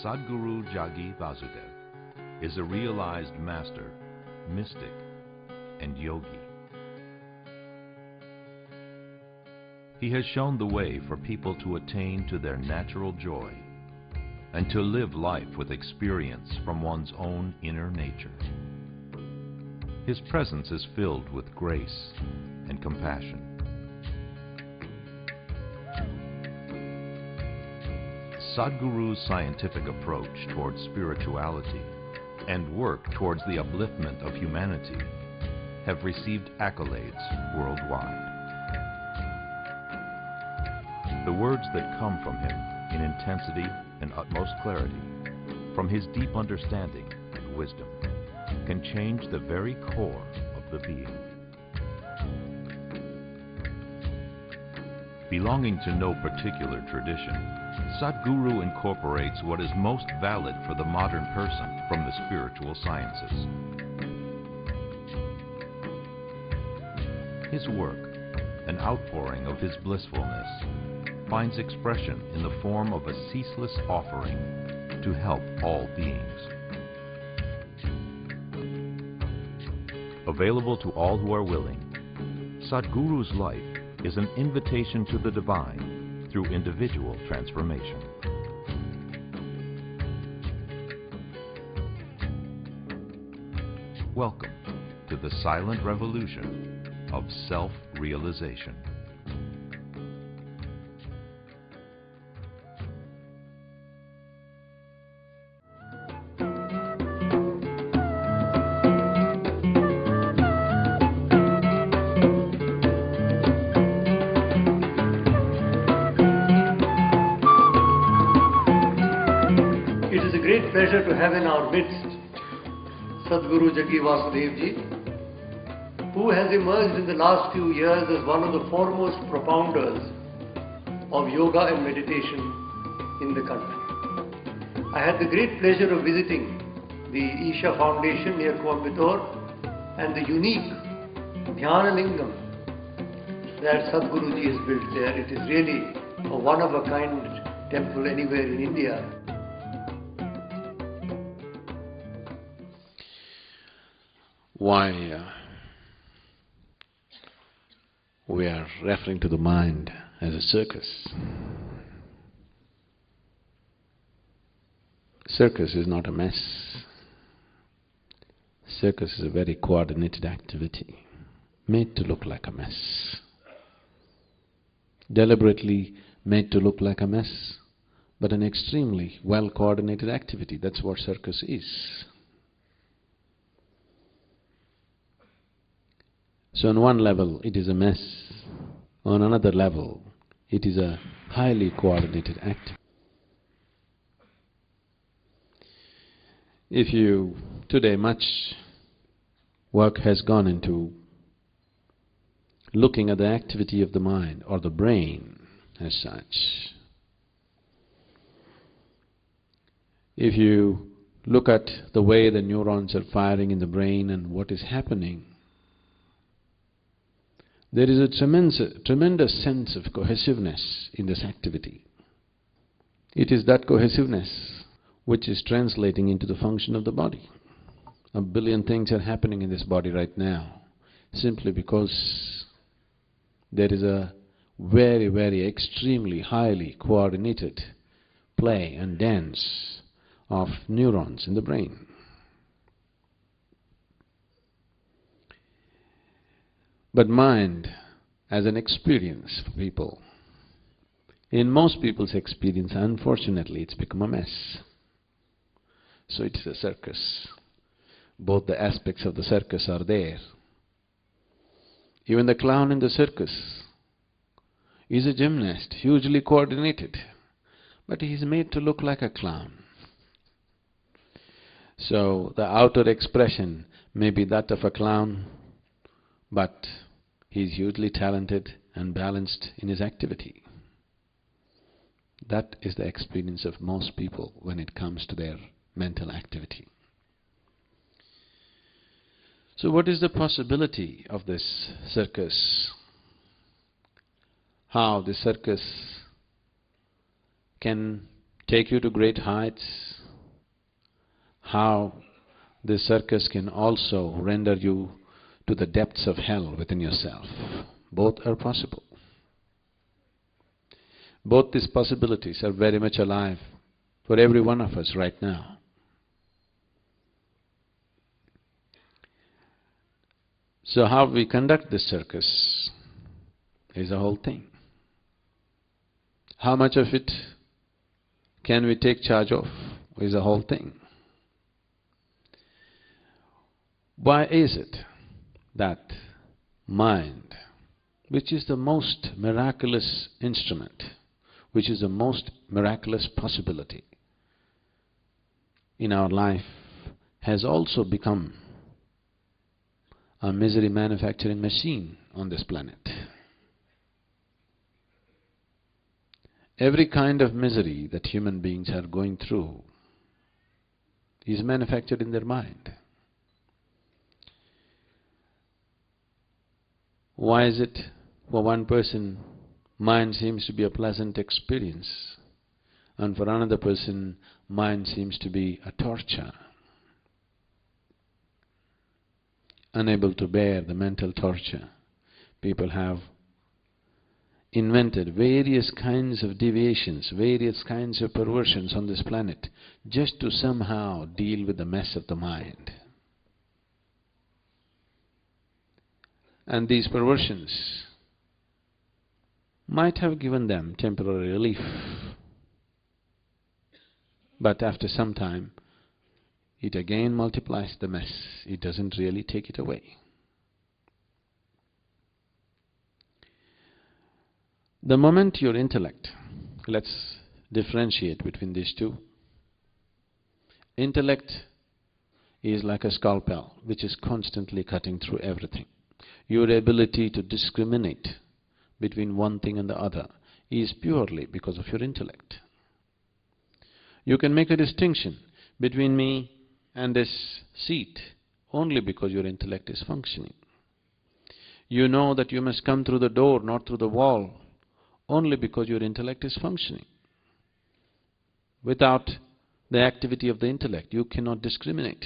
Sadhguru Jagi Vasudev is a realized master, mystic, and yogi. He has shown the way for people to attain to their natural joy and to live life with experience from one's own inner nature. His presence is filled with grace and compassion. Sadhguru's scientific approach towards spirituality and work towards the upliftment of humanity have received accolades worldwide. The words that come from him in intensity and utmost clarity, from his deep understanding and wisdom, can change the very core of the being. Belonging to no particular tradition, Sadhguru incorporates what is most valid for the modern person from the spiritual sciences. His work, an outpouring of his blissfulness, finds expression in the form of a ceaseless offering to help all beings. Available to all who are willing, Sadhguru's life is an invitation to the divine through individual transformation. Welcome to the silent revolution of self-realization. Pleasure to have in our midst Sadhguru Jagi Vasudev Ji, who has emerged in the last few years as one of the foremost propounders of yoga and meditation in the country. I had the great pleasure of visiting the Isha Foundation near Coimbatore and the unique Dhyana Lingam that Sadhguru Ji has built there. It is really a one-of-a-kind temple anywhere in India. Why we are referring to the mind as a circus. Circus is not a mess. Circus is a very coordinated activity, made to look like a mess. Deliberately made to look like a mess, but an extremely well-coordinated activity. That's what circus is. So on one level it is a mess, on another level it is a highly coordinated act. Today much work has gone into looking at the activity of the mind or the brain as such. If you look at the way the neurons are firing in the brain and what is happening, there is a tremendous sense of cohesiveness in this activity. It is that cohesiveness which is translating into the function of the body. 1 billion things are happening in this body right now, simply because there is a very, very extremely highly coordinated play and dance of neurons in the brain. But mind as an experience for people, in most people's experience, unfortunately, it's become a mess. So it's a circus. Both the aspects of the circus are there. Even the clown in the circus is a gymnast, hugely coordinated, but he is made to look like a clown. So the outer expression may be that of a clown, but he is hugely talented and balanced in his activity. That is the experience of most people when it comes to their mental activity. So what is the possibility of this circus? How the circus can take you to great heights, how this circus can also render you to the depths of hell within yourself. Both are possible. Both these possibilities are very much alive for every one of us right now. So how we conduct this circus is the whole thing. How much of it can we take charge of is the whole thing. Why is it that mind, which is the most miraculous instrument, which is the most miraculous possibility in our life, has also become a misery manufacturing machine on this planet? Every kind of misery that human beings are going through is manufactured in their mind. Why is it for one person mind seems to be a pleasant experience, and for another person mind seems to be a torture? Unable to bear the mental torture, people have invented various kinds of deviations, various kinds of perversions on this planet just to somehow deal with the mess of the mind. And these perversions might have given them temporary relief, but after some time it again multiplies the mess. It doesn't really take it away. The moment your intellect, let's differentiate between these two. Intellect is like a scalpel which is constantly cutting through everything. Your ability to discriminate between one thing and the other is purely because of your intellect. You can make a distinction between me and this seat only because your intellect is functioning. You know that you must come through the door, not through the wall, only because your intellect is functioning. Without the activity of the intellect, you cannot discriminate.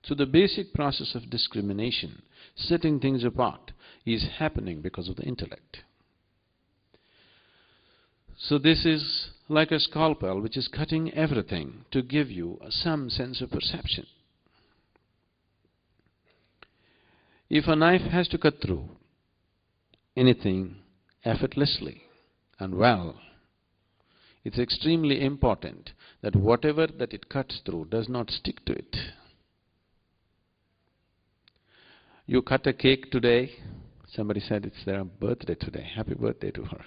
So the basic process of discrimination, setting things apart, is happening because of the intellect. So this is like a scalpel which is cutting everything to give you some sense of perception. If a knife has to cut through anything effortlessly and well, it's extremely important that whatever that it cuts through does not stick to it. You cut a cake today, somebody said it's their birthday today, happy birthday to her.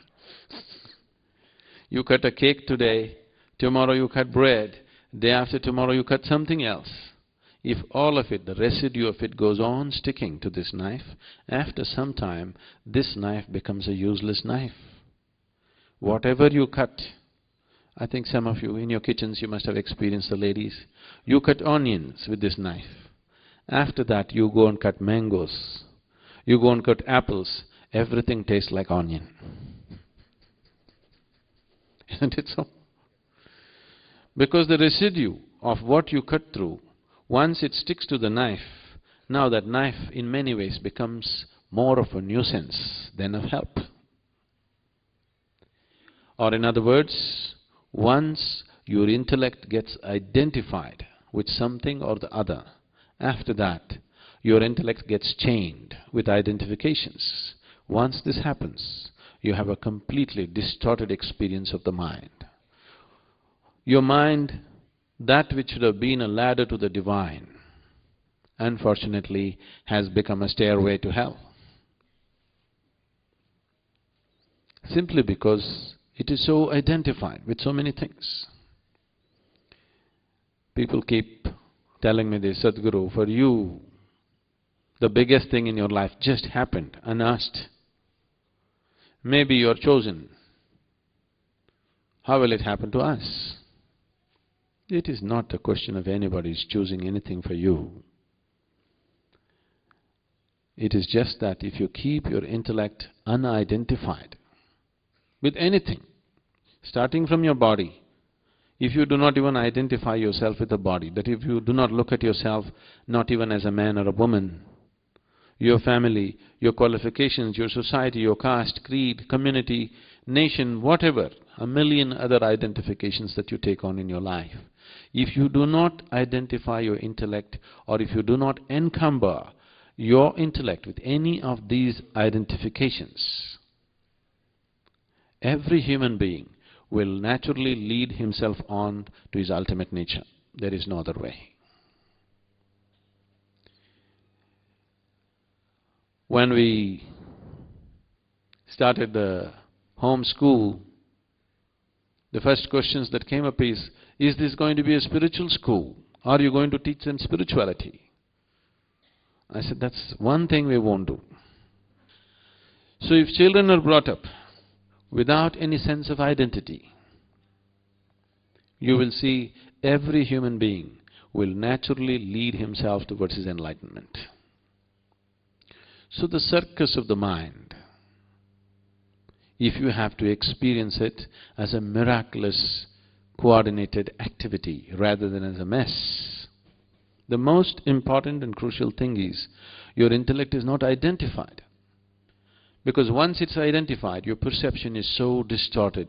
You cut a cake today, tomorrow you cut bread, day after tomorrow you cut something else. If all of it, the residue of it goes on sticking to this knife, after some time this knife becomes a useless knife. Whatever you cut, I think some of you in your kitchens you must have experienced, the ladies, you cut onions with this knife. After that you go and cut mangoes, you go and cut apples, everything tastes like onion. Isn't it so? Because the residue of what you cut through, once it sticks to the knife, now that knife in many ways becomes more of a nuisance than of help. Or in other words, once your intellect gets identified with something or the other, after that your intellect gets chained with identifications. Once this happens, you have a completely distorted experience of the mind. Your mind, that which should have been a ladder to the divine, unfortunately has become a stairway to hell. Simply because it is so identified with so many things. People keep telling me this, Sadhguru, for you, the biggest thing in your life just happened unasked. Maybe you are chosen. How will it happen to us? It is not a question of anybody's choosing anything for you. It is just that if you keep your intellect unidentified with anything, starting from your body if you do not even identify yourself with the body, that if you do not look at yourself not even as a man or a woman, your family, your qualifications, your society, your caste, creed, community, nation, whatever, a million other identifications that you take on in your life. If you do not identify your intellect, or if you do not encumber your intellect with any of these identifications, every human being will naturally lead himself on to his ultimate nature. There is no other way. When we started the home school, the first questions that came up is this going to be a spiritual school? Are you going to teach them spirituality? I said, that's one thing we won't do. So if children are brought up without any sense of identity, you will see every human being will naturally lead himself towards his enlightenment. So the circus of the mind, if you have to experience it as a miraculous, coordinated activity rather than as a mess, the most important and crucial thing is your intellect is not identified. Because once it's identified, your perception is so distorted,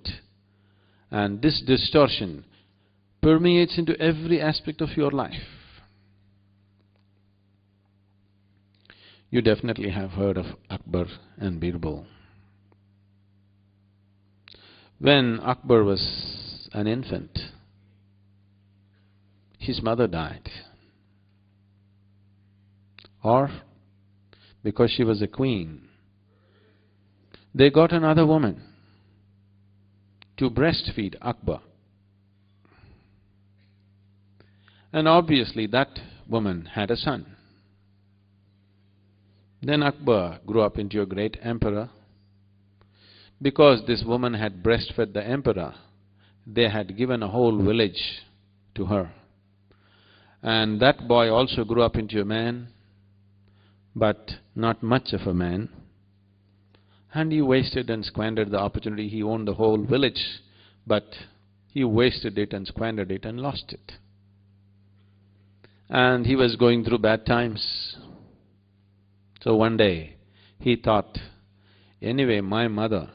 and this distortion permeates into every aspect of your life. You definitely have heard of Akbar and Birbal. When Akbar was an infant, his mother died. Or, because she was a queen, they got another woman to breastfeed Akbar. And obviously that woman had a son. Then Akbar grew up into a great emperor. Because this woman had breastfed the emperor, they had given a whole village to her. And that boy also grew up into a man, but not much of a man. And he wasted and squandered the opportunity. He owned the whole village, but he wasted it and squandered it and lost it. And he was going through bad times. So one day he thought, anyway, my mother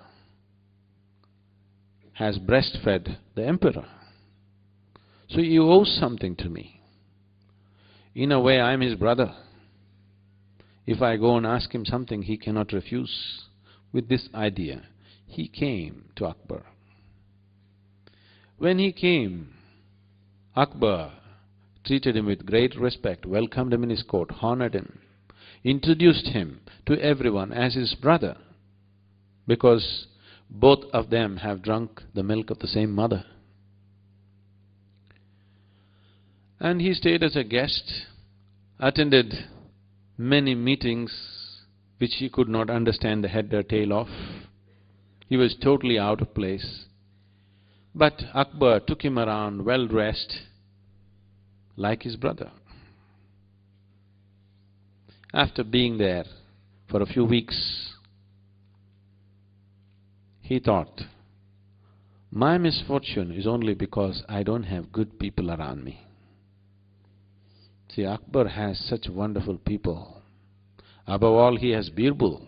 has breastfed the emperor, so he owes something to me. In a way, I am his brother. If I go and ask him something, he cannot refuse. With this idea, he came to Akbar. When he came, Akbar treated him with great respect, welcomed him in his court, honored him, introduced him to everyone as his brother, because both of them have drunk the milk of the same mother. And he stayed as a guest, attended many meetings which he could not understand the head or tail of. He was totally out of place. But Akbar took him around well-dressed, like his brother. After being there for a few weeks, he thought, my misfortune is only because I don't have good people around me. See, Akbar has such wonderful people. Above all, he has Birbal.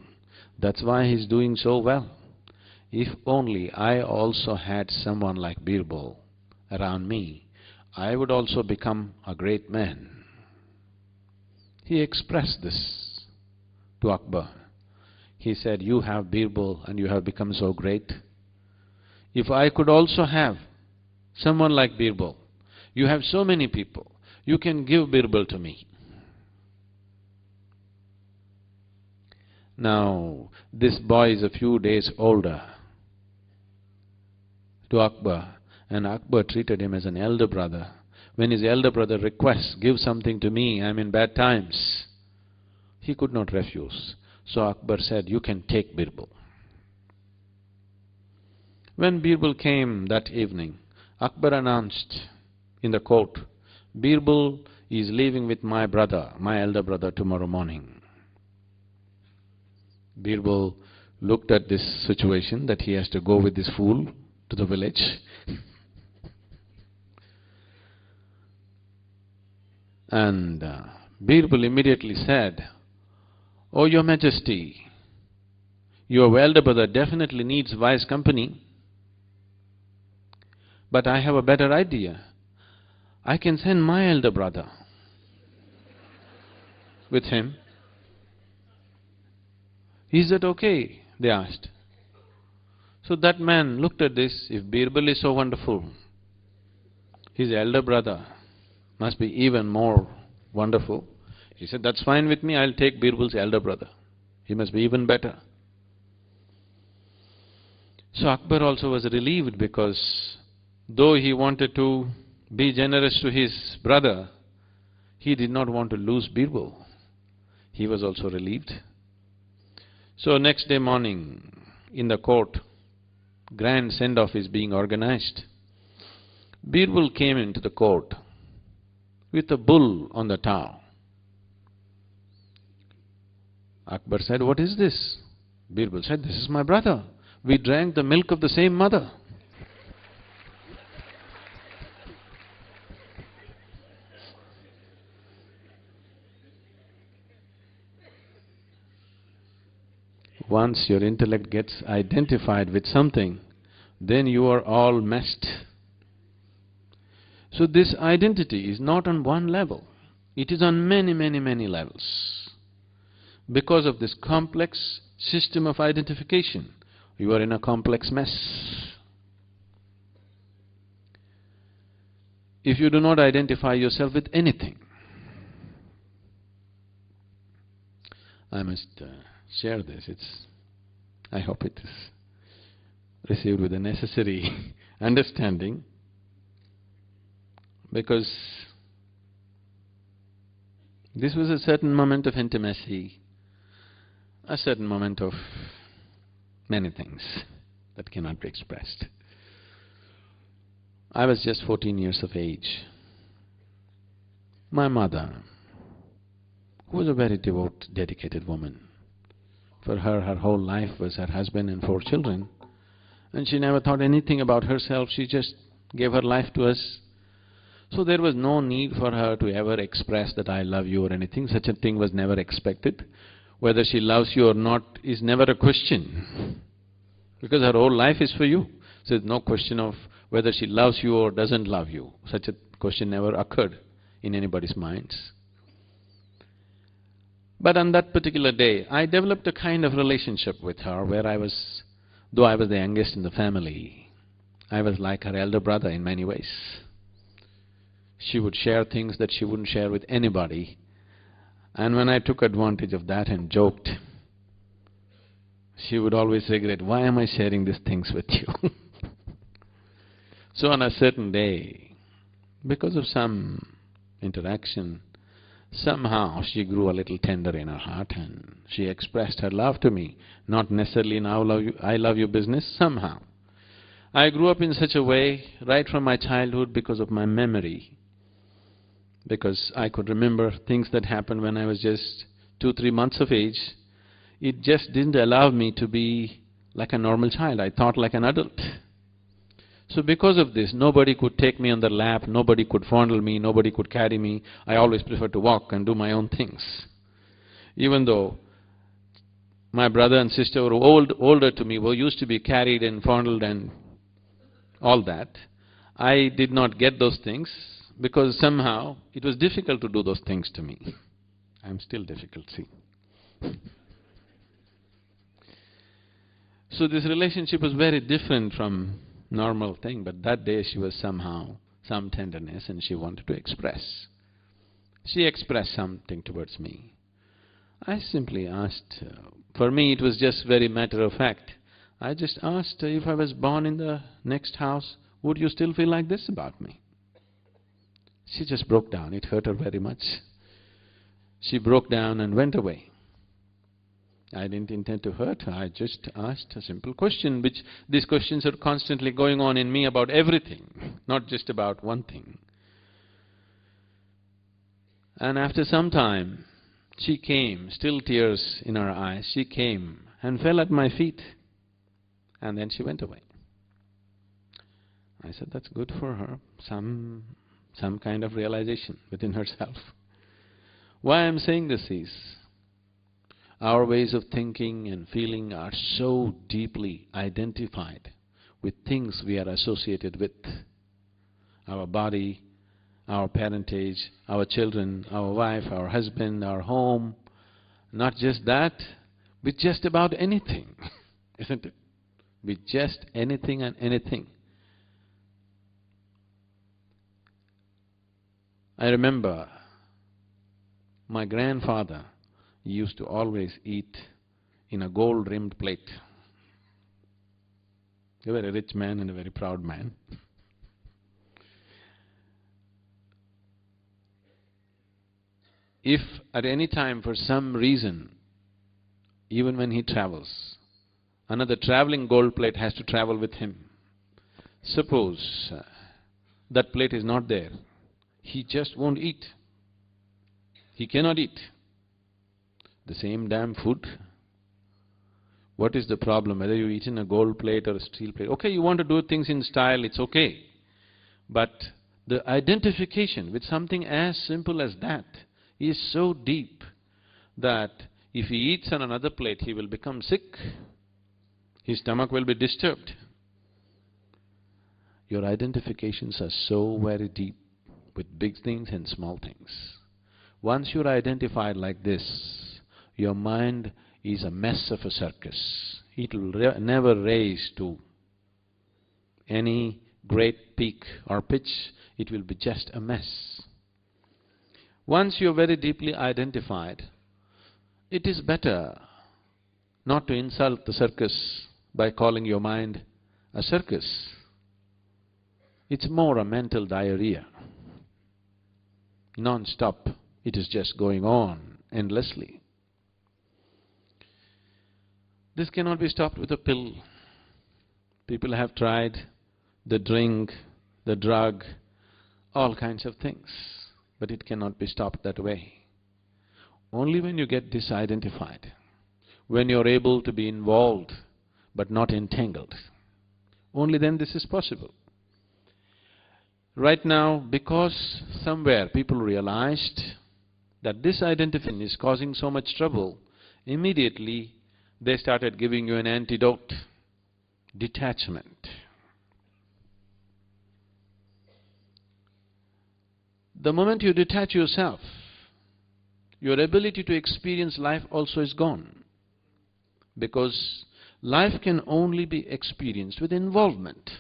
That's why he's doing so well. If only I also had someone like Birbal around me, I would also become a great man. He expressed this to Akbar. He said, you have Birbal and you have become so great. If I could also have someone like Birbal, you have so many people, you can give Birbal to me. Now, this boy is a few days older to Akbar, and Akbar treated him as an elder brother. When his elder brother requests, give something to me, I'm in bad times, he could not refuse. So Akbar said, you can take Birbal. When Birbal came that evening, Akbar announced in the court, Birbal is leaving with my brother, my elder brother, tomorrow morning. Birbal looked at this situation, that he has to go with this fool to the village. And Birbal immediately said, "Oh, Your Majesty, your elder brother definitely needs wise company, but I have a better idea. I can send my elder brother with him." "Is that okay?" they asked. So that man looked at this, if Birbal is so wonderful, his elder brother must be even more wonderful. He said, "That's fine with me, I'll take Birbal's elder brother. He must be even better." So Akbar also was relieved, because though he wanted to be generous to his brother, he did not want to lose Birbal. He was also relieved. So next day morning, in the court, grand send-off is being organized. Birbal came into the court with a bull on the tow. Akbar said, "What is this?" Birbal said, "This is my brother. We drank the milk of the same mother." Once your intellect gets identified with something, then you are all messed. So this identity is not on one level, it is on many, many, many levels. Because of this complex system of identification, you are in a complex mess. If you do not identify yourself with anything, I must share this. I hope it is received with the necessary understanding, because this was a certain moment of intimacy, a certain moment of many things that cannot be expressed. I was just 14 years of age. My mother, who was a very devout, dedicated woman, for her, her whole life was her husband and 4 children, and she never thought anything about herself, she just gave her life to us. So there was no need for her to ever express that I love you or anything. Such a thing was never expected. Whether she loves you or not is never a question, because her whole life is for you. So there's no question of whether she loves you or doesn't love you. Such a question never occurred in anybody's minds. But on that particular day, I developed a kind of relationship with her where I was, though I was the youngest in the family, I was like her elder brother in many ways. She would share things that she wouldn't share with anybody, and when I took advantage of that and joked, she would always regret, "Why am I sharing these things with you?" So on a certain day, because of some interaction, somehow she grew a little tender in her heart and she expressed her love to me, not necessarily in I love you business, somehow. I grew up in such a way right from my childhood because of my memory, because I could remember things that happened when I was just 2-3 months of age. It just didn't allow me to be like a normal child. I thought like an adult. So because of this, nobody could take me on their lap, nobody could fondle me, nobody could carry me. I always preferred to walk and do my own things. Even though my brother and sister were older to me, who used to be carried and fondled and all that, I did not get those things because somehow it was difficult to do those things to me. I'm still difficult, see. So this relationship was very different from normal thing, but that day she was somehow, some tenderness and she wanted to express. She expressed something towards me. I simply asked, for me it was just very matter of fact. I just asked, if I was born in the next house, would you still feel like this about me? She just broke down. It hurt her very much. She broke down and went away. I didn't intend to hurt her. I just asked a simple question, which these questions are constantly going on in me about everything, not just about one thing. And after some time, she came, still tears in her eyes. She came and fell at my feet, and then she went away. I said, that's good for her. Some some kind of realization within herself. Why I'm saying this is, our ways of thinking and feeling are so deeply identified with things we are associated with. Our body, our parentage, our children, our wife, our husband, our home. Not just that, with just about anything, isn't it? With just anything and anything. I remember my grandfather used to always eat in a gold-rimmed plate. He was a rich man and a very proud man. If at any time, for some reason, even when he travels, another traveling gold plate has to travel with him. Suppose that plate is not there, he just won't eat. He cannot eat. The same damn food. What is the problem? Whether you eat in a gold plate or a steel plate. Okay, you want to do things in style, it's okay. But the identification with something as simple as that is so deep that if he eats on another plate, he will become sick. His stomach will be disturbed. Your identifications are so very deep with big things and small things. Once you're identified like this, your mind is a mess of a circus. It will never raise to any great peak or pitch. It will be just a mess. Once you're very deeply identified, it is better not to insult the circus by calling your mind a circus. It's more a mental diarrhea. Non-stop, it is just going on endlessly. This cannot be stopped with a pill. People have tried the drink, the drug, all kinds of things, but it cannot be stopped that way. Only when you get disidentified, when you're able to be involved but not entangled, only then this is possible. Right now, because somewhere people realized that this identification is causing so much trouble, immediately they started giving you an antidote: detachment. The moment you detach yourself, your ability to experience life also is gone. Because life can only be experienced with involvement.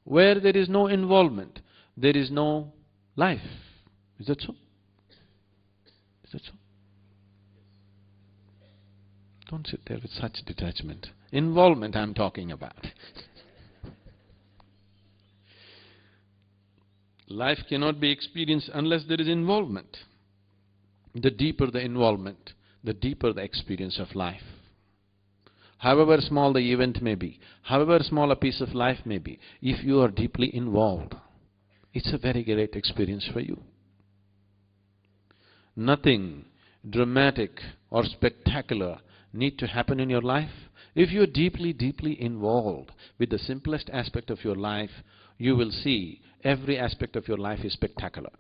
Where there is no involvement, there is no life. Is that so? Is that so? Don't sit there with such detachment. Involvement I'm talking about. Life cannot be experienced unless there is involvement. The deeper the involvement, the deeper the experience of life. However small the event may be, however small a piece of life may be, if you are deeply involved, it's a very great experience for you. Nothing dramatic or spectacular need to happen in your life. If you're deeply, deeply involved with the simplest aspect of your life, you will see every aspect of your life is spectacular.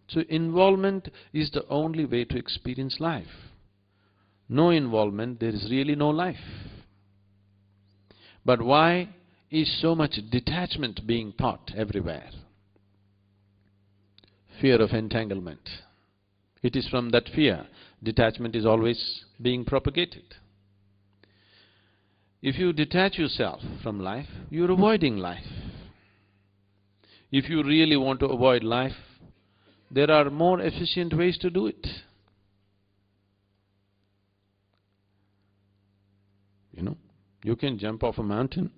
So involvement is the only way to experience life. No involvement, there is really no life. But why is so much detachment being taught everywhere? Fear of entanglement. It is from that fear detachment is always being propagated. If you detach yourself from life, you're avoiding life. If you really want to avoid life, there are more efficient ways to do it. You know, you can jump off a mountain.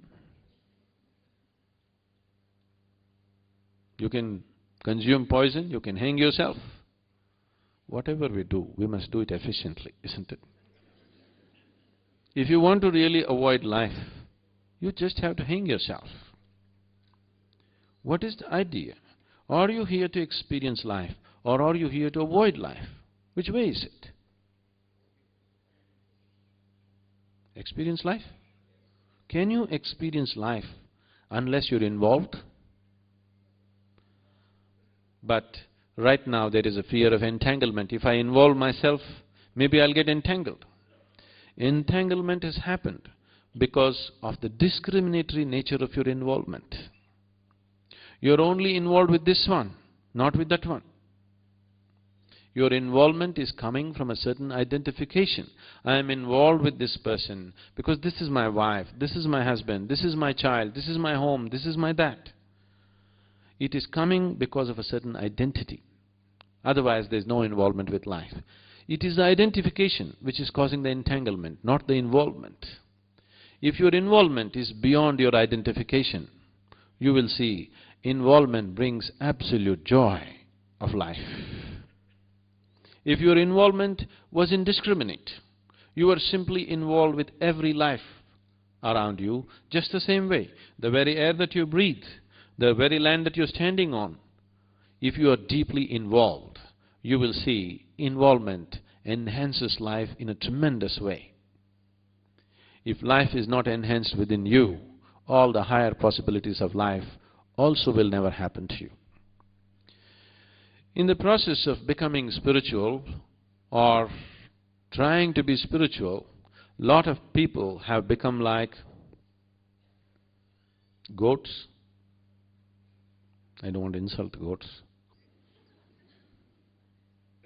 You can consume poison, you can hang yourself. Whatever we do, we must do it efficiently, isn't it? If you want to really avoid life, you just have to hang yourself. What is the idea? Are you here to experience life, or are you here to avoid life? Which way is it? Experience life? Can you experience life unless you're involved? But right now there is a fear of entanglement. If I involve myself, maybe I'll get entangled. Entanglement has happened because of the discriminatory nature of your involvement. You're only involved with this one, not with that one. Your involvement is coming from a certain identification. I am involved with this person because this is my wife, this is my husband, this is my child, this is my home, this is my that. It is coming because of a certain identity. Otherwise there's no involvement with life. It is the identification which is causing the entanglement, not the involvement. If your involvement is beyond your identification, you will see involvement brings absolute joy of life. If your involvement was indiscriminate, you were simply involved with every life around you, just the same way, the very air that you breathe, the very land that you're standing on, if you are deeply involved, you will see involvement enhances life in a tremendous way. If life is not enhanced within you, all the higher possibilities of life also will never happen to you. In the process of becoming spiritual or trying to be spiritual, lot of people have become like goats. I don't want to insult goats.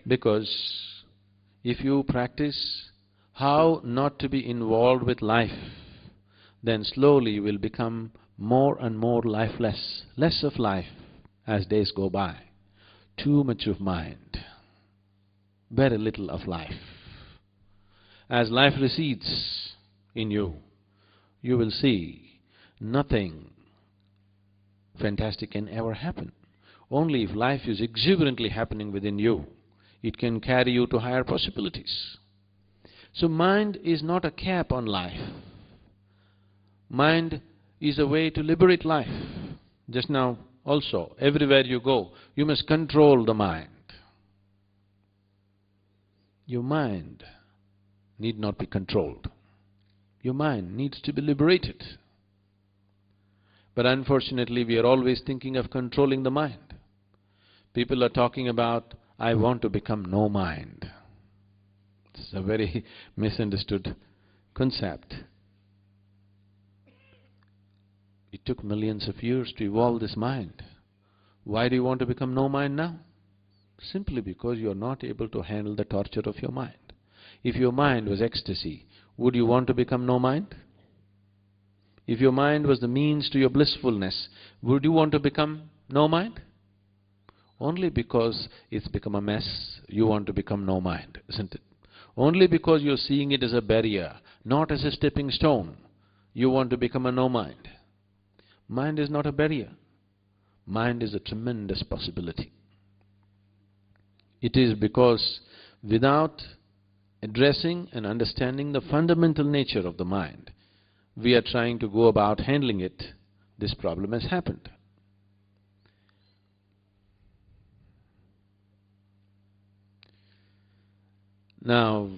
Because if you practice how not to be involved with life, then slowly you will become more and more lifeless, less of life as days go by. Too much of mind, very little of life. As life recedes in you, you will see nothing fantastic can ever happen. Only if life is exuberantly happening within you, it can carry you to higher possibilities. So mind is not a cap on life. Mind is a way to liberate life. Just now also, everywhere you go, you must control the mind. Your mind need not be controlled. Your mind needs to be liberated. But unfortunately, we are always thinking of controlling the mind. People are talking about, I want to become no mind. It's a very misunderstood concept. It took millions of years to evolve this mind. Why do you want to become no mind now? Simply because you are not able to handle the torture of your mind. If your mind was ecstasy, would you want to become no mind? If your mind was the means to your blissfulness, would you want to become no mind? Only because it's become a mess, you want to become no mind, isn't it? Only because you're seeing it as a barrier, not as a stepping stone, you want to become a no mind. Mind is not a barrier. Mind is a tremendous possibility. It is because without addressing and understanding the fundamental nature of the mind, we are trying to go about handling it, this problem has happened. Now,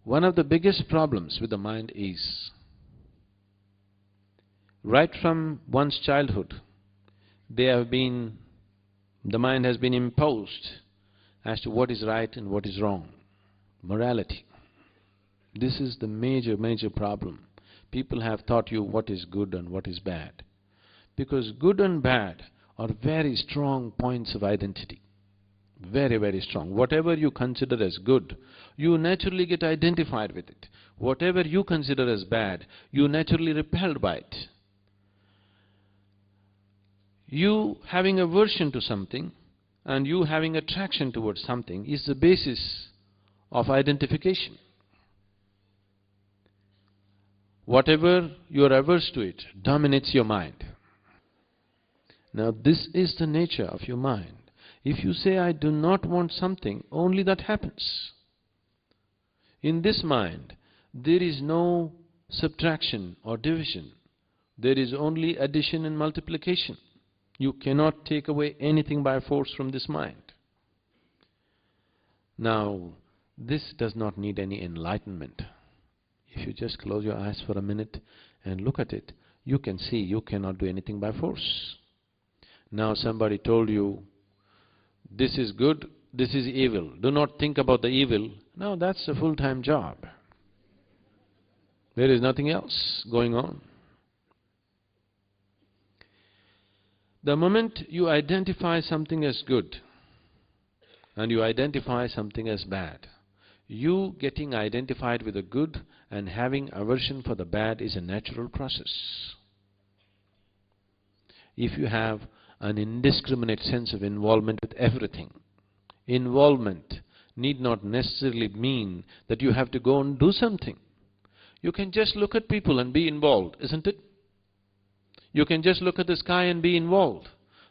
one of the biggest problems with the mind is, right from one's childhood, the mind has been imposed as to what is right and what is wrong. Morality. This is the major problem. People have taught you what is good and what is bad. Because good and bad are very strong points of identity. Very strong. Whatever you consider as good, you naturally get identified with it. Whatever you consider as bad, you naturally repelled by it. You having aversion to something and you having attraction towards something is the basis of identification. Whatever you are averse to it dominates your mind. Now this is the nature of your mind. If you say, I do not want something, only that happens. In this mind, there is no subtraction or division. There is only addition and multiplication. You cannot take away anything by force from this mind. Now, this does not need any enlightenment. If you just close your eyes for a minute and look at it, you can see you cannot do anything by force. Now somebody told you, this is good, this is evil, do not think about the evil. Now that's a full-time job. There is nothing else going on. The moment you identify something as good and you identify something as bad, you getting identified with the good and having aversion for the bad is a natural process. If you have an indiscriminate sense of involvement with everything, involvement need not necessarily mean that you have to go and do something. You can just look at people and be involved, isn't it? You can just look at the sky and be involved.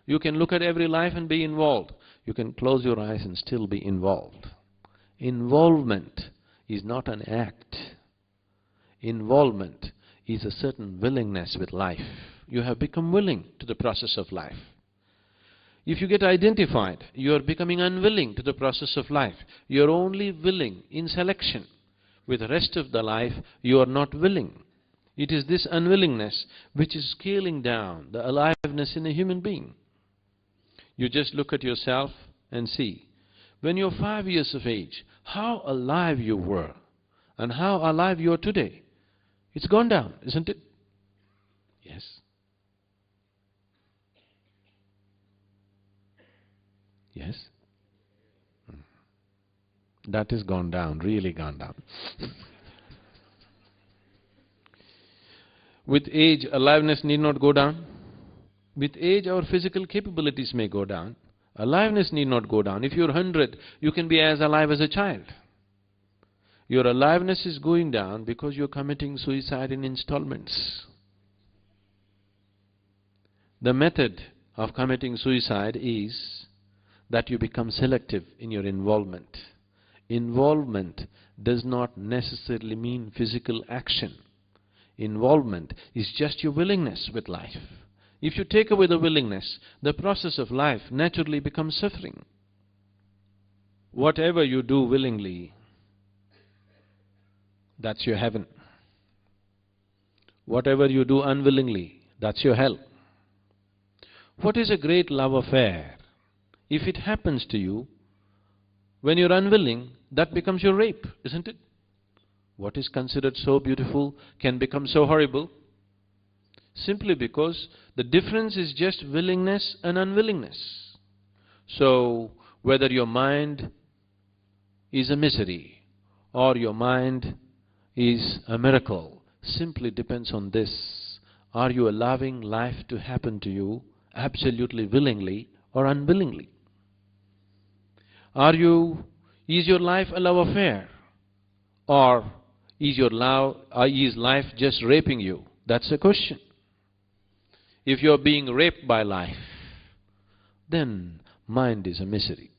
You can look at every life and be involved. You can close your eyes and still be involved. Involvement is not an act. Involvement is a certain willingness with life. You have become willing to the process of life. If you get identified, you are becoming unwilling to the process of life. You are only willing in selection. With the rest of the life, you are not willing. It is this unwillingness which is scaling down the aliveness in a human being. You just look at yourself and see, when you're 5 years of age, how alive you were and how alive you are today. It's gone down, isn't it? Yes. Yes? That is gone down, really gone down. With age, aliveness need not go down. With age, our physical capabilities may go down. Aliveness need not go down. If you're 100, you can be as alive as a child. Your aliveness is going down because you're committing suicide in installments. The method of committing suicide is that you become selective in your involvement. Involvement does not necessarily mean physical action. Involvement is just your willingness with life. If you take away the willingness, the process of life naturally becomes suffering. Whatever you do willingly, that's your heaven. Whatever you do unwillingly, that's your hell. What is a great love affair? If it happens to you, when you're unwilling, that becomes your rape, isn't it? What is considered so beautiful can become so horrible, simply because the difference is just willingness and unwillingness. So, whether your mind is a misery or your mind is a miracle, simply depends on this. Are you allowing life to happen to you absolutely willingly or unwillingly? Is your life a love affair? Or is life just raping you? That's the question. If you're being raped by life, then mind is a misery.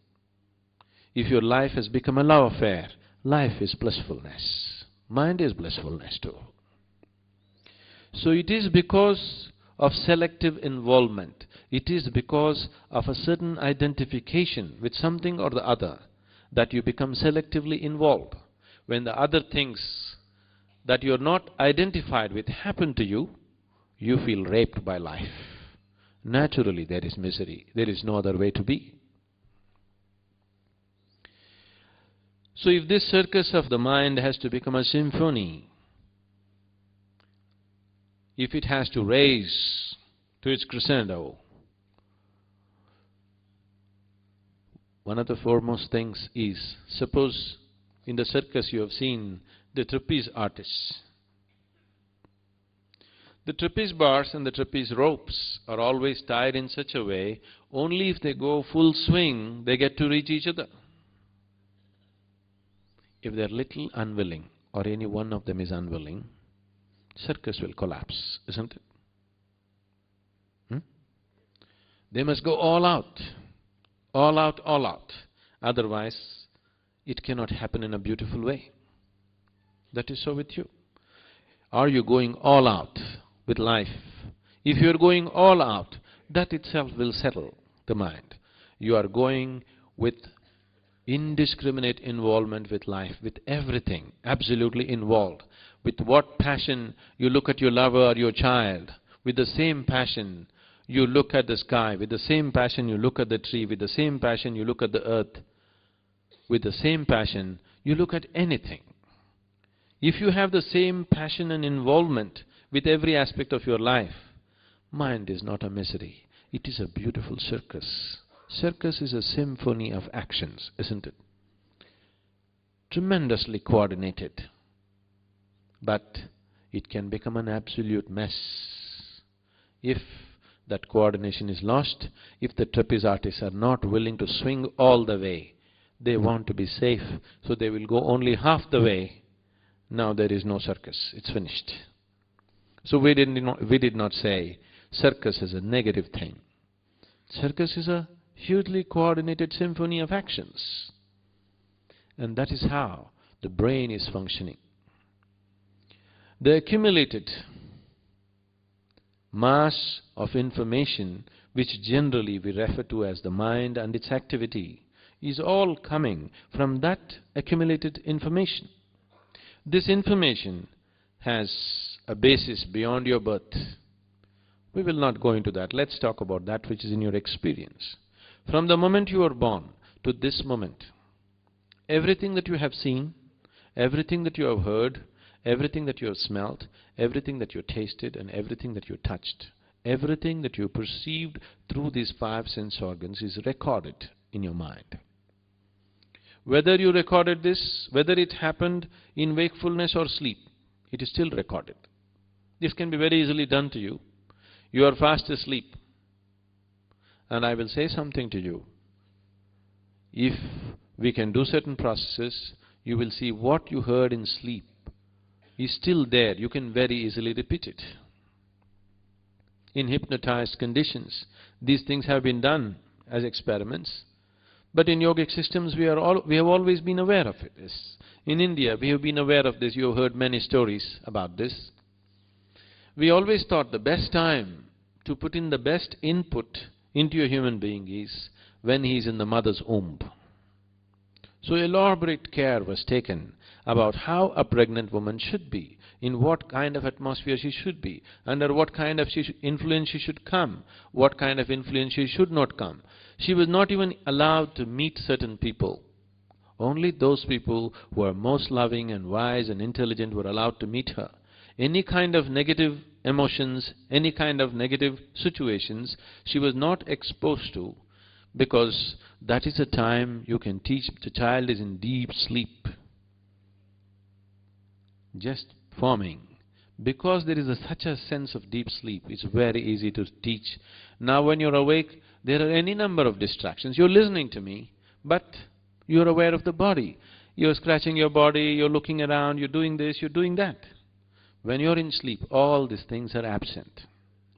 If your life has become a love affair, life is blissfulness. Mind is blissfulness too. So it is because of selective involvement. It is because of a certain identification with something or the other that you become selectively involved. When the other things that you're not identified with happen to you, you feel raped by life. Naturally there is misery. There is no other way to be. So if this circus of the mind has to become a symphony, if it has to raise to its crescendo, one of the foremost things is, suppose in the circus you have seen the trapeze artists. The trapeze bars and the trapeze ropes are always tied in such a way, only if they go full swing, they get to reach each other. If they're little unwilling, or any one of them is unwilling, circus will collapse, isn't it? They must go all out. All out, all out. Otherwise, it cannot happen in a beautiful way. That is so with you. Are you going all out with life? If you are going all out, that itself will settle the mind. You are going with indiscriminate involvement with life, with everything, absolutely involved. With what passion you look at your lover or your child, with the same passion you look at the sky, with the same passion you look at the tree, with the same passion you look at the earth, with the same passion you look at anything. If you have the same passion and involvement with every aspect of your life, mind is not a misery. It is a beautiful circus. Circus is a symphony of actions, isn't it? Tremendously coordinated. But it can become an absolute mess if that coordination is lost, if the trapeze artists are not willing to swing all the way. They want to be safe, so they will go only half the way. Now there is no circus, it's finished. So we did not say circus is a negative thing. Circus is a hugely coordinated symphony of actions. And that is how the brain is functioning. The accumulated mass of information, which generally we refer to as the mind and its activity, is all coming from that accumulated information. This information has a basis beyond your birth. We will not go into that. Let's talk about that which is in your experience. From the moment you are born to this moment, everything that you have seen, everything that you have heard, everything that you have smelt, everything that you tasted, and everything that you touched, everything that you perceived through these 5 sense organs is recorded in your mind. Whether you recorded this, whether it happened in wakefulness or sleep, it is still recorded. This can be very easily done to you. You are fast asleep, and I will say something to you. If we can do certain processes, you will see what you heard in sleep is still there. You can very easily repeat it. In hypnotized conditions, these things have been done as experiments. But in yogic systems, we have always been aware of it. In India, we have been aware of this. You have heard many stories about this. We always thought the best time to put in the best input into a human being is when he is in the mother's womb. So elaborate care was taken about how a pregnant woman should be, in what kind of atmosphere she should be, under what kind of influence she should come, what kind of influence she should not come. She was not even allowed to meet certain people. Only those people who are most loving and wise and intelligent were allowed to meet her. Any kind of negative emotions, any kind of negative situations, she was not exposed to, because that is the time you can teach. The child is in deep sleep, just forming. Because there is such a sense of deep sleep, it's very easy to teach. Now when you're awake, there are any number of distractions. You're listening to me, but you're aware of the body. You're scratching your body, you're looking around, you're doing this, you're doing that. When you're in sleep, all these things are absent.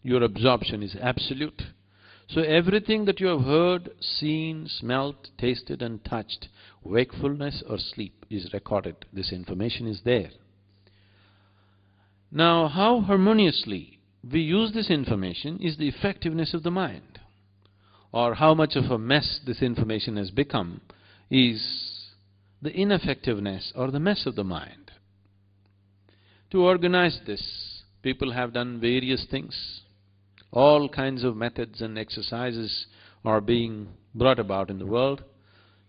Your absorption is absolute. So everything that you have heard, seen, smelt, tasted and touched, wakefulness or sleep, is recorded. This information is there. Now, how harmoniously we use this information is the effectiveness of the mind, or how much of a mess this information has become is the ineffectiveness or the mess of the mind. To organize this, people have done various things. All kinds of methods and exercises are being brought about in the world.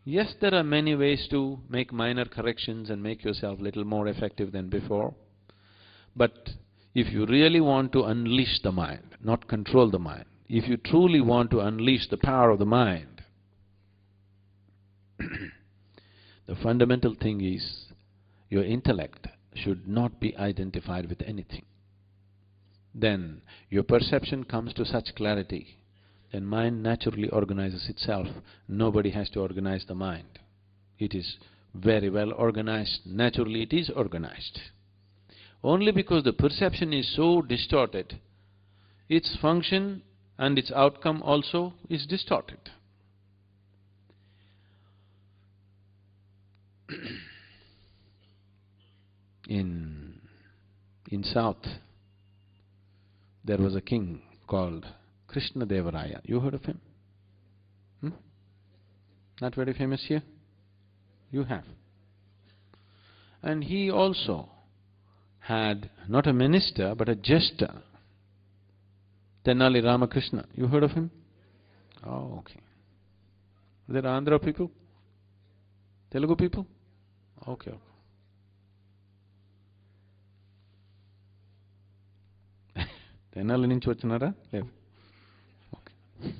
Yes, there are many ways to make minor corrections and make yourself a little more effective than before. But if you really want to unleash the mind, not control the mind, if you truly want to unleash the power of the mind, the fundamental thing is your intellect should not be identified with anything. Then your perception comes to such clarity, then mind naturally organizes itself. Nobody has to organize the mind. It is very well organized. Naturally it is organized. Only because the perception is so distorted, its function and its outcome also is distorted. In South, there was a king called Krishna Deva Raya. You heard of him? Not very famous here? You have. And he also had not a minister but a jester Tenali Ramakrishna. You heard of him? Oh, okay. Are there Andhra people? Telugu people? Okay, okay. Tenali nunchi vachinara? లేదు. Okay.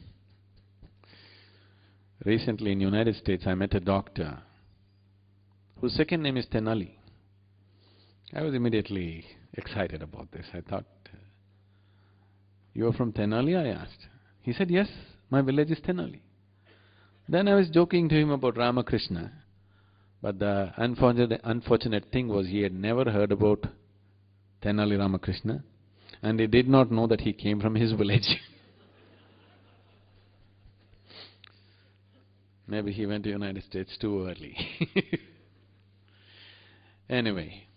Recently in United States I met a doctor whose second name is Tenali. I was immediately excited about this. I thought, you are from Tenali? I asked. He said, yes, my village is Tenali. Then I was joking to him about Ramakrishna, but the unfortunate thing was he had never heard about Tenali Ramakrishna, and he did not know that he came from his village. Maybe he went to United States too early. Anyway,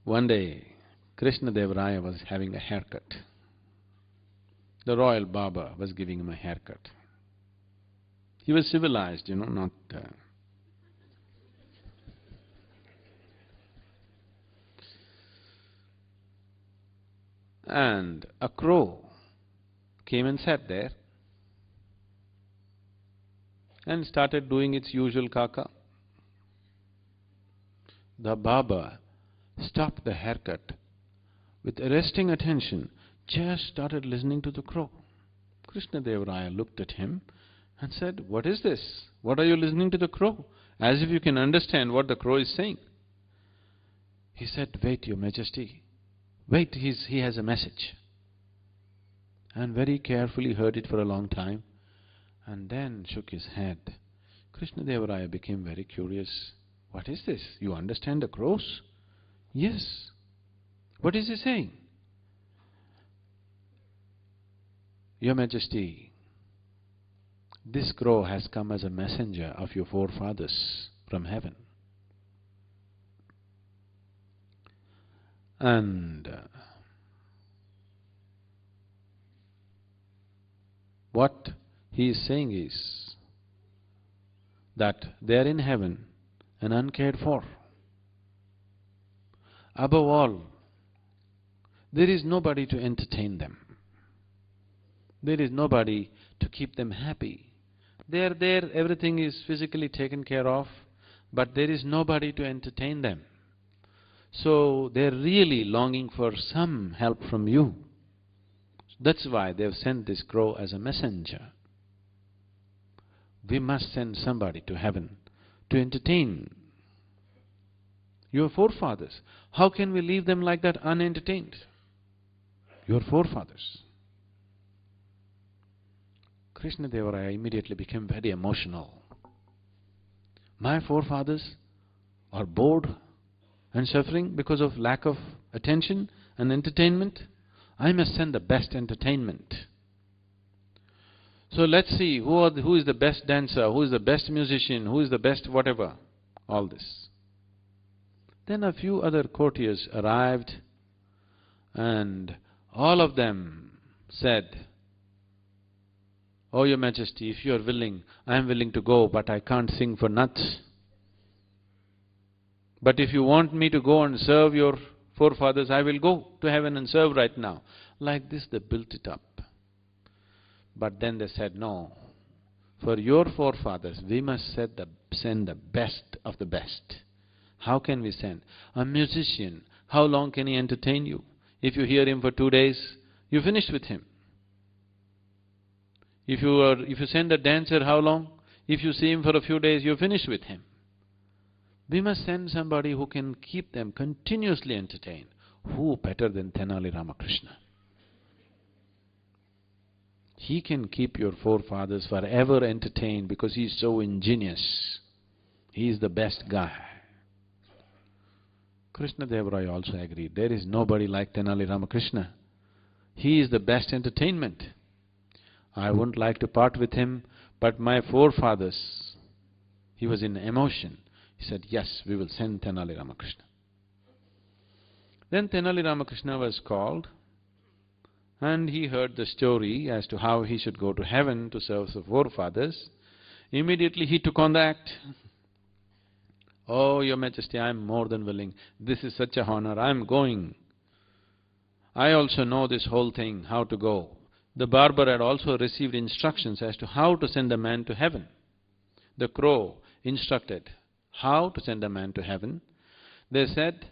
one day Krishna Deva Raya was having a haircut. The royal Baba was giving him a haircut. He was civilized, not… And a crow came and sat there and started doing its usual kaka. The Baba stopped the haircut with arresting attention, just started listening to the crow. Krishna Deva Raya looked at him and said, what is this? What are you listening to the crow? As if you can understand what the crow is saying. He said, wait, Your Majesty, wait, he has a message. And very carefully heard it for a long time and then shook his head. Krishna Deva Raya became very curious. What is this? You understand the crows? Yes. What is he saying? Your Majesty, this crow has come as a messenger of your forefathers from heaven. And what he is saying is that they are in heaven and uncared for. Above all, there is nobody to entertain them. There is nobody to keep them happy. They are there, everything is physically taken care of, but there is nobody to entertain them. So they are really longing for some help from you. That's why they have sent this crow as a messenger. We must send somebody to heaven to entertain your forefathers. How can we leave them like that unentertained? Your forefathers. Krishna Deva Raya immediately became very emotional. My forefathers are bored and suffering because of lack of attention and entertainment. I must send the best entertainment. So let's see who is the best dancer, who is the best musician, who is the best whatever, all this. Then a few other courtiers arrived and all of them said, Oh, Your Majesty, if you are willing, I am willing to go, but I can't sing for nuts. But if you want me to go and serve your forefathers, I will go to heaven and serve right now. Like this they built it up. But then they said, no, for your forefathers we must send the best of the best. How can we send? A musician, how long can he entertain you? If you hear him for 2 days, you finish with him. If you send a dancer, how long? If you see him for a few days, you finish with him. We must send somebody who can keep them continuously entertained. Who better than Tenali Ramakrishna? He can keep your forefathers forever entertained because he is so ingenious. He is the best guy. Krishna Deva Raya also agreed. There is nobody like Tenali Ramakrishna. He is the best entertainment. I wouldn't like to part with him, but my forefathers, he was in emotion. He said, yes, we will send Tenali Ramakrishna. Then Tenali Ramakrishna was called and he heard the story as to how he should go to heaven to serve the forefathers. Immediately he took on the act. "Oh, Your Majesty, I am more than willing. This is such a honor, I am going. I also know this whole thing, how to go." The barber had also received instructions as to how to send a man to heaven. The crow instructed how to send a man to heaven. They said,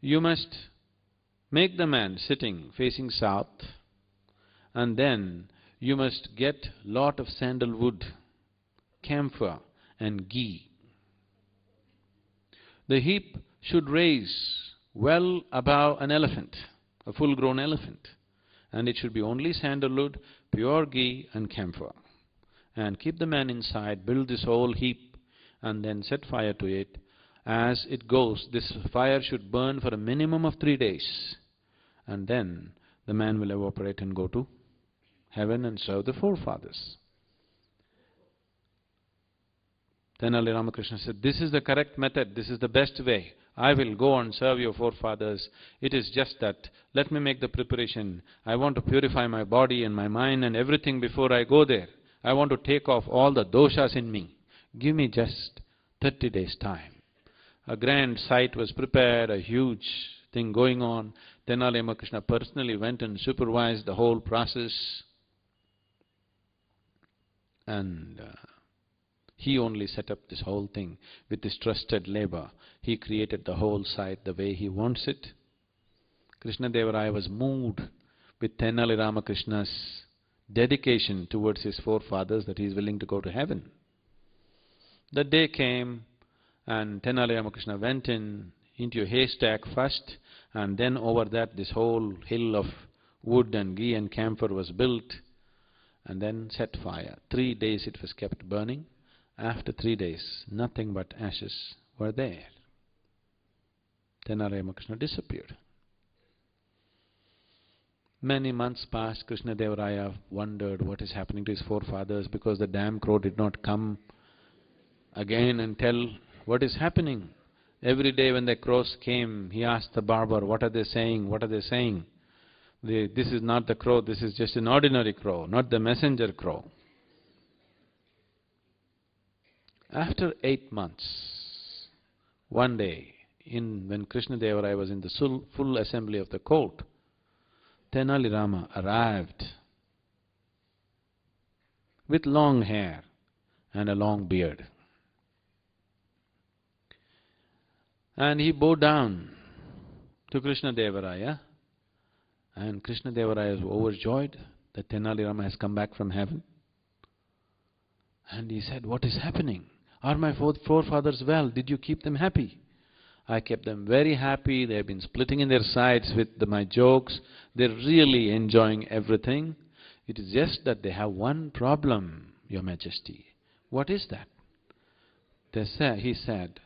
"You must make the man sitting facing south, and then you must get lot of sandalwood, camphor and ghee. The heap should raise well above an elephant, a full-grown elephant, and it should be only sandalwood, pure ghee and camphor. And keep the man inside, build this whole heap, and then set fire to it. As it goes, this fire should burn for a minimum of 3 days, and then the man will evaporate and go to heaven and serve the forefathers." Tenali Ramakrishna said, "This is the correct method, this is the best way. I will go and serve your forefathers. It is just that, let me make the preparation. I want to purify my body and my mind and everything before I go there. I want to take off all the doshas in me. Give me just 30 days' time." A grand site was prepared, a huge thing going on. Tenali Ramakrishna personally went and supervised the whole process. And he only set up this whole thing with his trusted labor. He created the whole site the way he wants it. Krishnadeva Raya was moved with Tenali Ramakrishna's dedication towards his forefathers that he is willing to go to heaven. The day came and Tenali Ramakrishna went into a haystack first, and then over that this whole hill of wood and ghee and camphor was built, and then set fire. 3 days it was kept burning. After 3 days, nothing but ashes were there. Tenali Ramakrishna disappeared. Many months passed. Krishnadeva Raya wondered what is happening to his forefathers, because the damn crow did not come again and tell what is happening. Every day when the crows came, he asked the barber, "What are they saying? What are they saying?" This is not the crow, this is just an ordinary crow, not the messenger crow. After 8 months, one day, when Krishnadeva Raya was in the full assembly of the court, Tenali Rama arrived with long hair and a long beard. And he bowed down to Krishnadeva Raya, and Krishnadeva Raya was overjoyed that Tenali Rama has come back from heaven. And he said, "What is happening? Are my forefathers well? Did you keep them happy?" "I kept them very happy. They have been splitting in their sides with my jokes. They're really enjoying everything. It is just that they have one problem, Your Majesty." "What is that?" He said,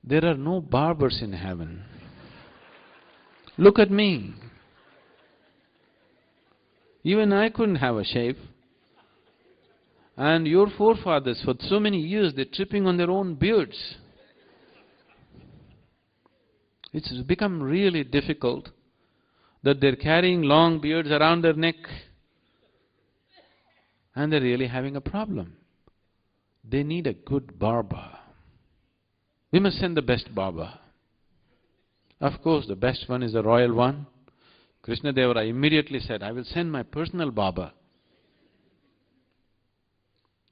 "There are no barbers in heaven. Look at me. Even I couldn't have a shave. And your forefathers, for so many years, they're tripping on their own beards. It's become really difficult that they're carrying long beards around their neck, and they're really having a problem. They need a good barber. We must send the best barber." Of course, the best one is the royal one. Krishnadeva Raya immediately said, "I will send my personal barber."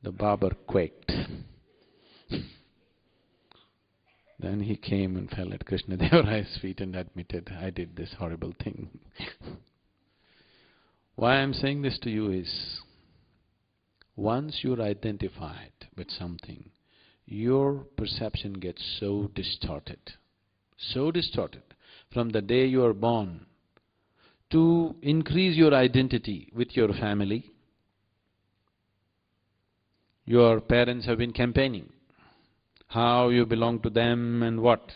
The barber quaked. Then he came and fell at Krishnadeva Raya's feet and admitted, "I did this horrible thing." Why I am saying this to you is, once you're identified with something, your perception gets so distorted from the day you are born. To increase your identity with your family, your parents have been campaigning how you belong to them and what.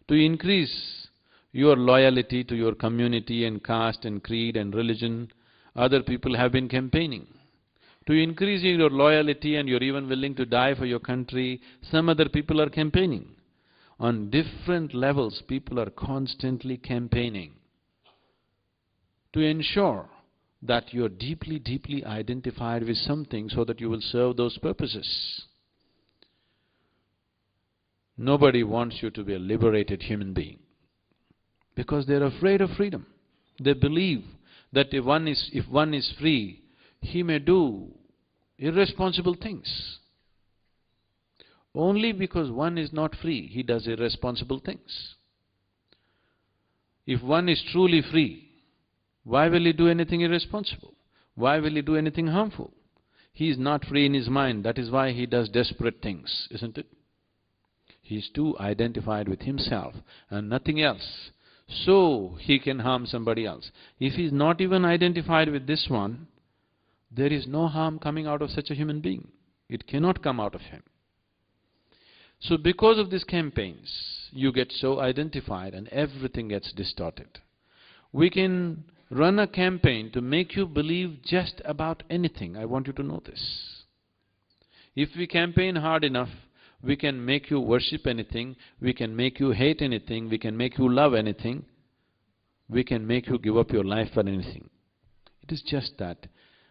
To increase your loyalty to your community and caste and creed and religion, other people have been campaigning. To increase your loyalty and you're even willing to die for your country, some other people are campaigning. On different levels, people are constantly campaigning to ensure that you're deeply, deeply identified with something so that you will serve those purposes. Nobody wants you to be a liberated human being because they're afraid of freedom. They believe that if one is free, he may do irresponsible things. Only because one is not free, he does irresponsible things. If one is truly free, why will he do anything irresponsible? Why will he do anything harmful? He is not free in his mind, that is why he does desperate things, isn't it? He is too identified with himself and nothing else, so he can harm somebody else. If he is not even identified with this one, there is no harm coming out of such a human being. It cannot come out of him. So because of these campaigns, you get so identified and everything gets distorted. We can run a campaign to make you believe just about anything. I want you to know this. If we campaign hard enough, we can make you worship anything, we can make you hate anything, we can make you love anything, we can make you give up your life for anything. It is just that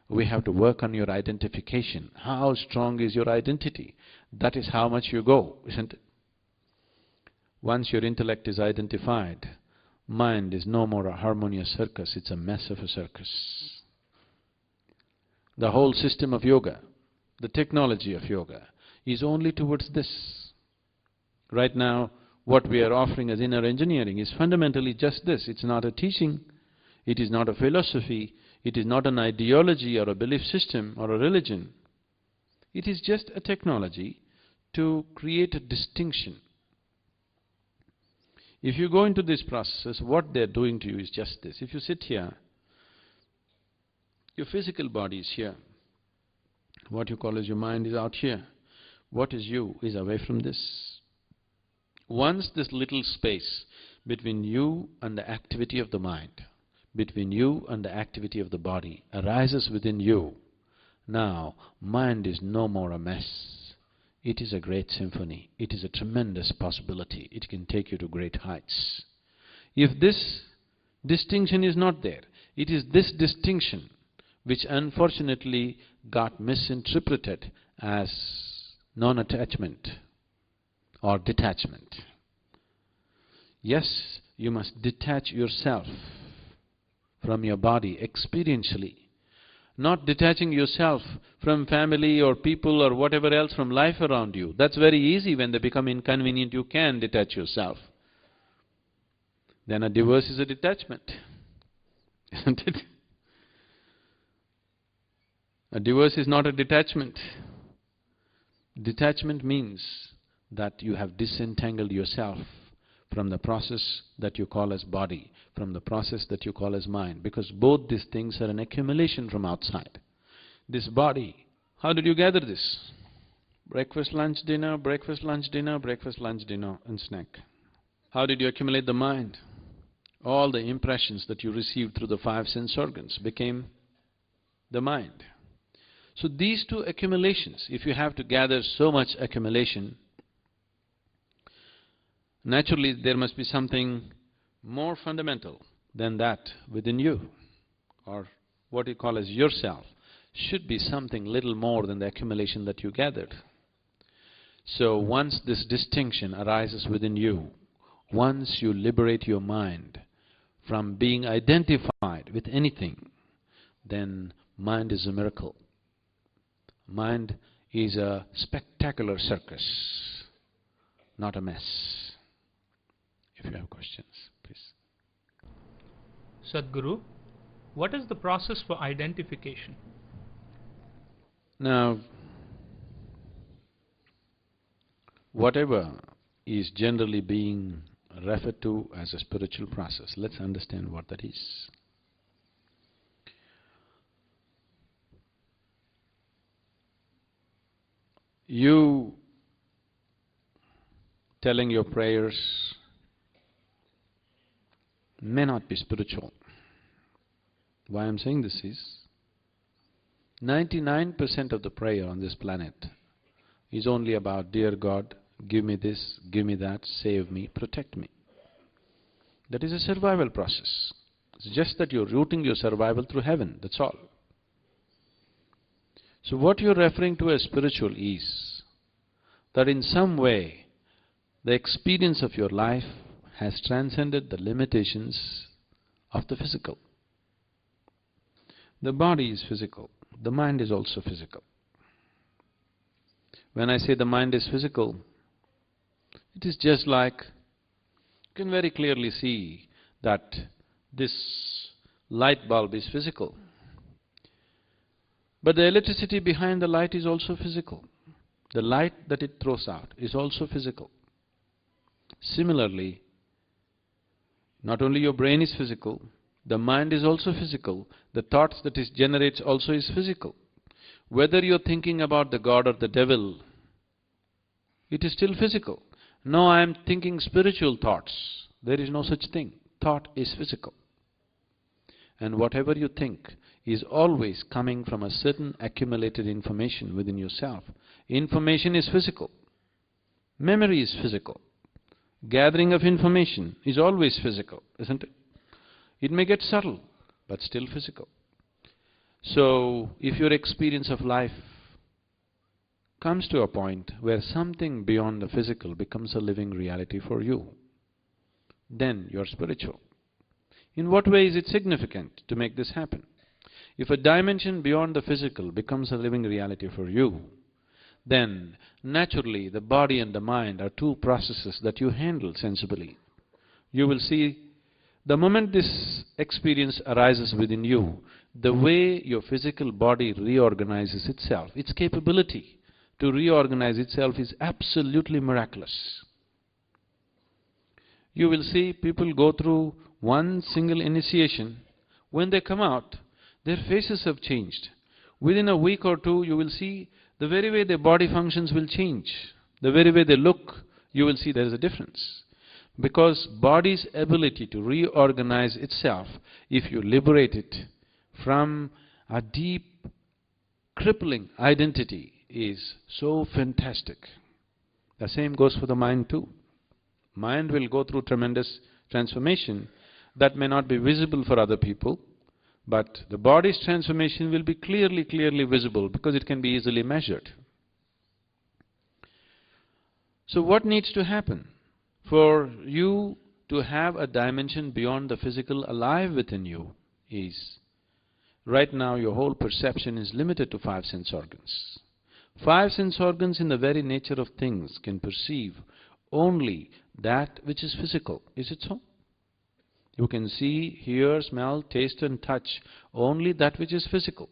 we have to work on your identification. How strong is your identity? That is how much you go, isn't it? Once your intellect is identified, mind is no more a harmonious circus, it's a mess of a circus. The whole system of yoga, the technology of yoga, is only towards this. Right now, what we are offering as inner engineering is fundamentally just this. It's not a teaching, it is not a philosophy, it is not an ideology or a belief system or a religion. It is just a technology to create a distinction. If you go into this process, what they're doing to you is just this. If you sit here, your physical body is here. What you call as your mind is out here. What is you is away from this. Once this little space between you and the activity of the mind, between you and the activity of the body arises within you, now mind is no more a mess. It is a great symphony. It is a tremendous possibility. It can take you to great heights. If this distinction is not there, it is this distinction which unfortunately got misinterpreted as non-attachment or detachment. Yes, you must detach yourself from your body experientially, not detaching yourself from family or people or whatever else from life around you. That's very easy. When they become inconvenient, you can detach yourself. Then a divorce is a detachment, isn't it? A divorce is not a detachment. Detachment means that you have disentangled yourself from the process that you call as body, from the process that you call as mind, because both these things are an accumulation from outside. This body, how did you gather this? Breakfast, lunch, dinner, breakfast, lunch, dinner, breakfast, lunch, dinner, and snack. How did you accumulate the mind? All the impressions that you received through the 5 sense organs became the mind. So these two accumulations, if you have to gather so much accumulation, naturally there must be something more fundamental than that within you, or what you call as yourself, should be something little more than the accumulation that you gathered. So once this distinction arises within you, once you liberate your mind from being identified with anything, then mind is a miracle. Mind is a spectacular circus, not a mess. If you have questions, please. Sadhguru, what is the process for identification? Now, whatever is generally being referred to as a spiritual process, let's understand what that is. You telling your prayers may not be spiritual. Why I'm saying this is, 99% of the prayer on this planet is only about, dear God, give me this, give me that, save me, protect me. That is a survival process. It's just that you're routing your survival through heaven, that's all. So what you're referring to as spiritual is that in some way the experience of your life has transcended the limitations of the physical. The body is physical, the mind is also physical. When I say the mind is physical, it is just like, you can very clearly see that this light bulb is physical. But the electricity behind the light is also physical. The light that it throws out is also physical. Similarly, not only your brain is physical, the mind is also physical, the thoughts that it generates also is physical. Whether you're thinking about the God or the devil, it is still physical. No, I am thinking spiritual thoughts. There is no such thing. Thought is physical. And whatever you think is always coming from a certain accumulated information within yourself. Information is physical. Memory is physical. Gathering of information is always physical, isn't it? It may get subtle, but still physical. So, if your experience of life comes to a point where something beyond the physical becomes a living reality for you, then you're spiritual. In what way is it significant to make this happen? If a dimension beyond the physical becomes a living reality for you, then naturally the body and the mind are two processes that you handle sensibly. You will see, the moment this experience arises within you, the way your physical body reorganizes itself, its capability to reorganize itself is absolutely miraculous. You will see people go through one single initiation. When they come out, their faces have changed. Within a week or two, you will see the very way their body functions will change. The very way they look, you will see there is a difference. Because body's ability to reorganize itself, if you liberate it from a deep, crippling identity, is so fantastic. The same goes for the mind too. Mind will go through tremendous transformation that may not be visible for other people, but the body's transformation will be clearly visible because it can be easily measured. So what needs to happen? For you to have a dimension beyond the physical alive within you is, right now your whole perception is limited to 5 sense organs. 5 sense organs in the very nature of things can perceive only that which is physical. Is it so? You can see, hear, smell, taste and touch only that which is physical.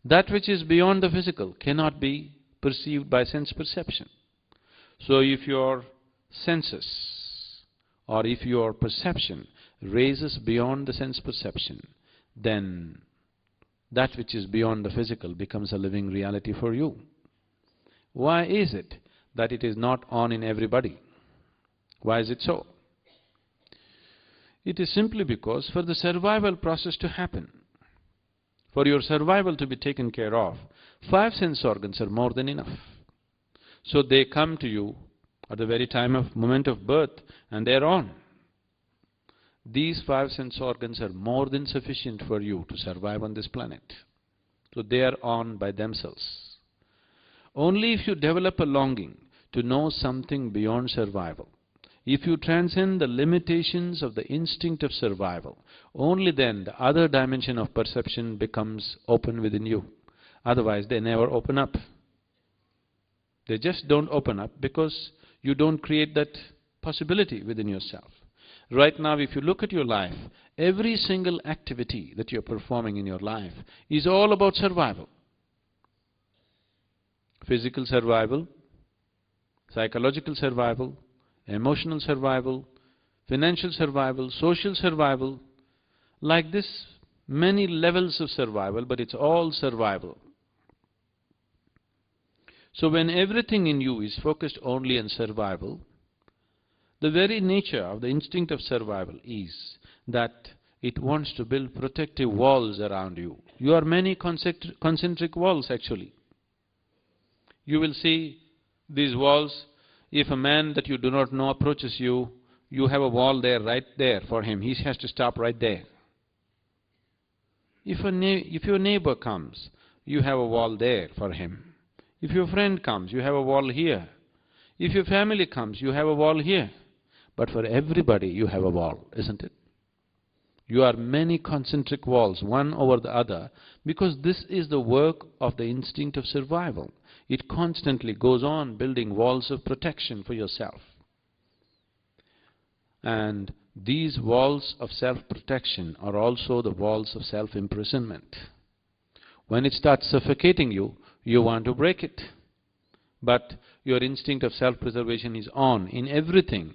That which is beyond the physical cannot be perceived by sense perception. So if your senses or if your perception raises beyond the sense perception, then that which is beyond the physical becomes a living reality for you. Why is it that it is not on in everybody? Why is it so? It is simply because for the survival process to happen, for your survival to be taken care of, 5 sense organs are more than enough. So they come to you at the very moment of birth and they are on. These 5 sense organs are more than sufficient for you to survive on this planet. So they are on by themselves. Only if you develop a longing to know something beyond survival, if you transcend the limitations of the instinct of survival, only then the other dimension of perception becomes open within you. Otherwise they never open up. They just don't open up because you don't create that possibility within yourself. Right now, if you look at your life, every single activity that you're performing in your life is all about survival. Physical survival, psychological survival, emotional survival, financial survival, social survival. Like this, many levels of survival, but it's all survival. So when everything in you is focused only on survival, the very nature of the instinct of survival is that it wants to build protective walls around you. You are many concentric walls actually. You will see these walls. If a man that you do not know approaches you, you have a wall there, right there for him. He has to stop right there. If your neighbor comes, you have a wall there for him. If your friend comes, you have a wall here. If your family comes, you have a wall here. But for everybody, you have a wall, isn't it? You are many concentric walls, one over the other, because this is the work of the instinct of survival. It constantly goes on building walls of protection for yourself. And these walls of self-protection are also the walls of self-imprisonment. When it starts suffocating you, you want to break it. But your instinct of self-preservation is on in everything,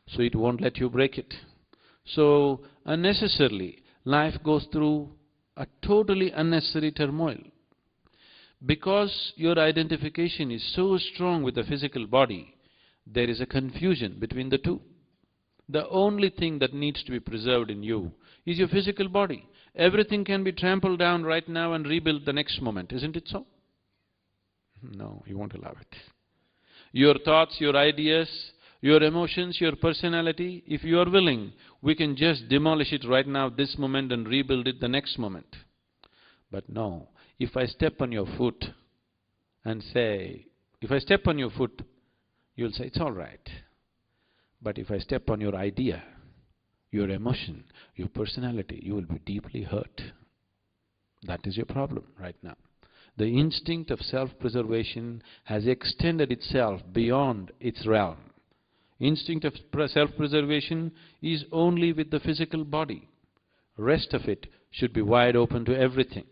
so it won't let you break it. So, unnecessarily, life goes through a totally unnecessary turmoil. Because your identification is so strong with the physical body, there is a confusion between the two. The only thing that needs to be preserved in you is your physical body. Everything can be trampled down right now and rebuilt the next moment, isn't it so? No, you won't allow it. Your thoughts, your ideas, your emotions, your personality, if you are willing, we can just demolish it right now, this moment, and rebuild it the next moment. But no, if I step on your foot and say, if I step on your foot, you'll say, it's all right. But if I step on your idea, your emotion, your personality, you will be deeply hurt. That is your problem right now. The instinct of self-preservation has extended itself beyond its realm. Instinct of self-preservation is only with the physical body. Rest of it should be wide open to everything.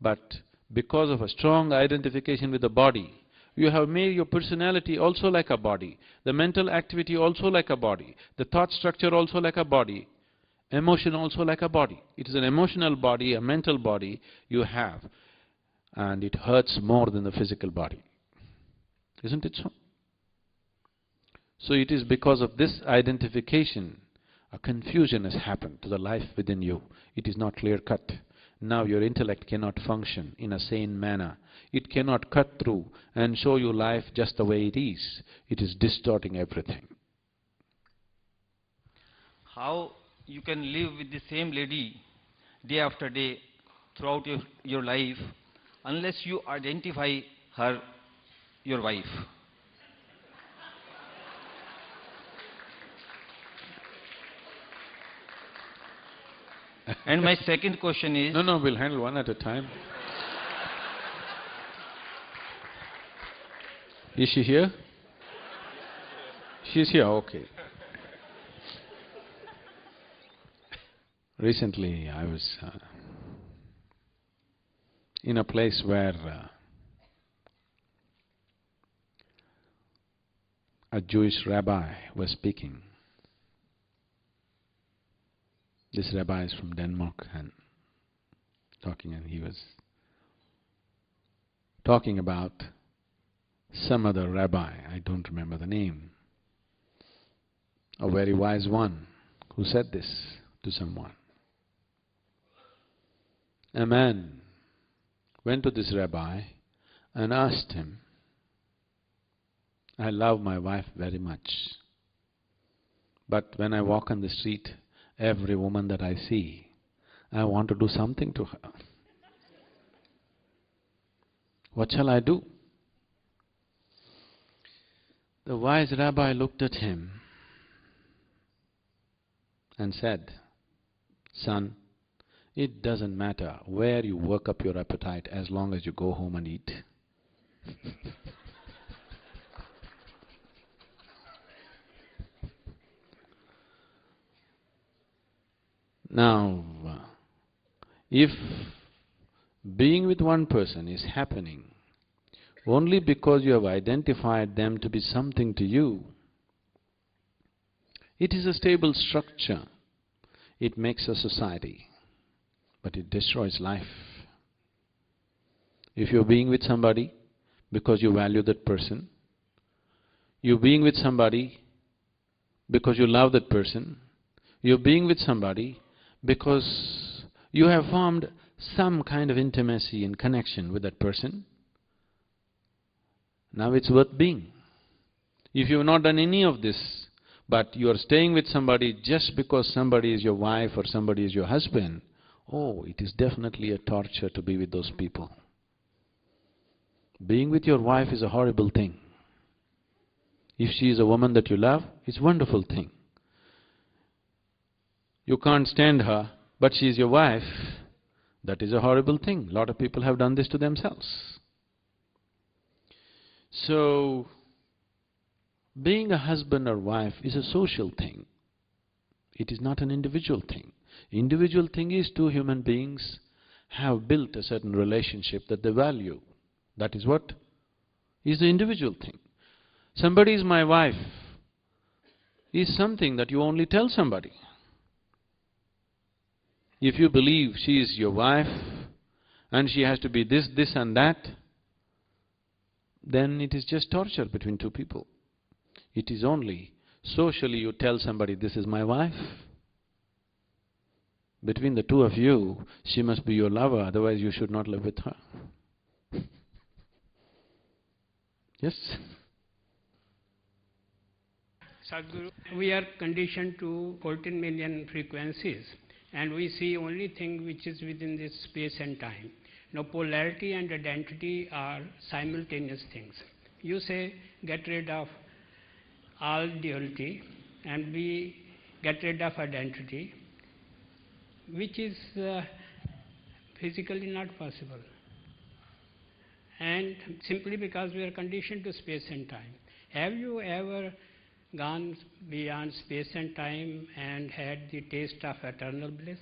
But because of a strong identification with the body, you have made your personality also like a body, the mental activity also like a body, the thought structure also like a body, emotion also like a body. It is an emotional body, a mental body you have, and it hurts more than the physical body. Isn't it so? So it is because of this identification, a confusion has happened to the life within you. It is not clear-cut. Now your intellect cannot function in a sane manner. It cannot cut through and show you life just the way it is. It is distorting everything. How you can live with the same lady day after day throughout your life unless you identify her your wife? And my second question is... No, we'll handle one at a time. Is she here? She's here, okay. Recently I was in a place where a Jewish rabbi was speaking. This rabbi is from Denmark and he was talking about some other rabbi, I don't remember the name, a very wise one who said this to someone. A man went to this rabbi and asked him, I love my wife very much, but when I walk on the street, every woman that I see, I want to do something to her. What shall I do? The wise rabbi looked at him and said, son, it doesn't matter where you work up your appetite as long as you go home and eat. Now, if being with one person is happening only because you have identified them to be something to you, it is a stable structure. It makes a society, but it destroys life. If you're being with somebody because you value that person, you're being with somebody because you love that person, you're being with somebody because you have formed some kind of intimacy and connection with that person, now it's worth being. If you have not done any of this, but you are staying with somebody just because somebody is your wife or somebody is your husband, oh, it is definitely a torture to be with those people. Being with your wife is a horrible thing. If she is a woman that you love, it's a wonderful thing. You can't stand her, but she is your wife, that is a horrible thing. A lot of people have done this to themselves. So, being a husband or wife is a social thing. It is not an individual thing. Individual thing is two human beings have built a certain relationship that they value. That is what is the individual thing. Somebody is my wife is something that you only tell somebody. If you believe she is your wife and she has to be this, this and that, then it is just torture between two people. It is only socially you tell somebody, this is my wife. Between the two of you, she must be your lover, otherwise you should not live with her. Yes? Sadhguru, we are conditioned to 14 million frequencies and we see only thing which is within this space and time. Now polarity and identity are simultaneous things. You say get rid of all duality and we get rid of identity, which is physically not possible. And simply because we are conditioned to space and time. Have you ever gone beyond space and time and had the taste of eternal bliss?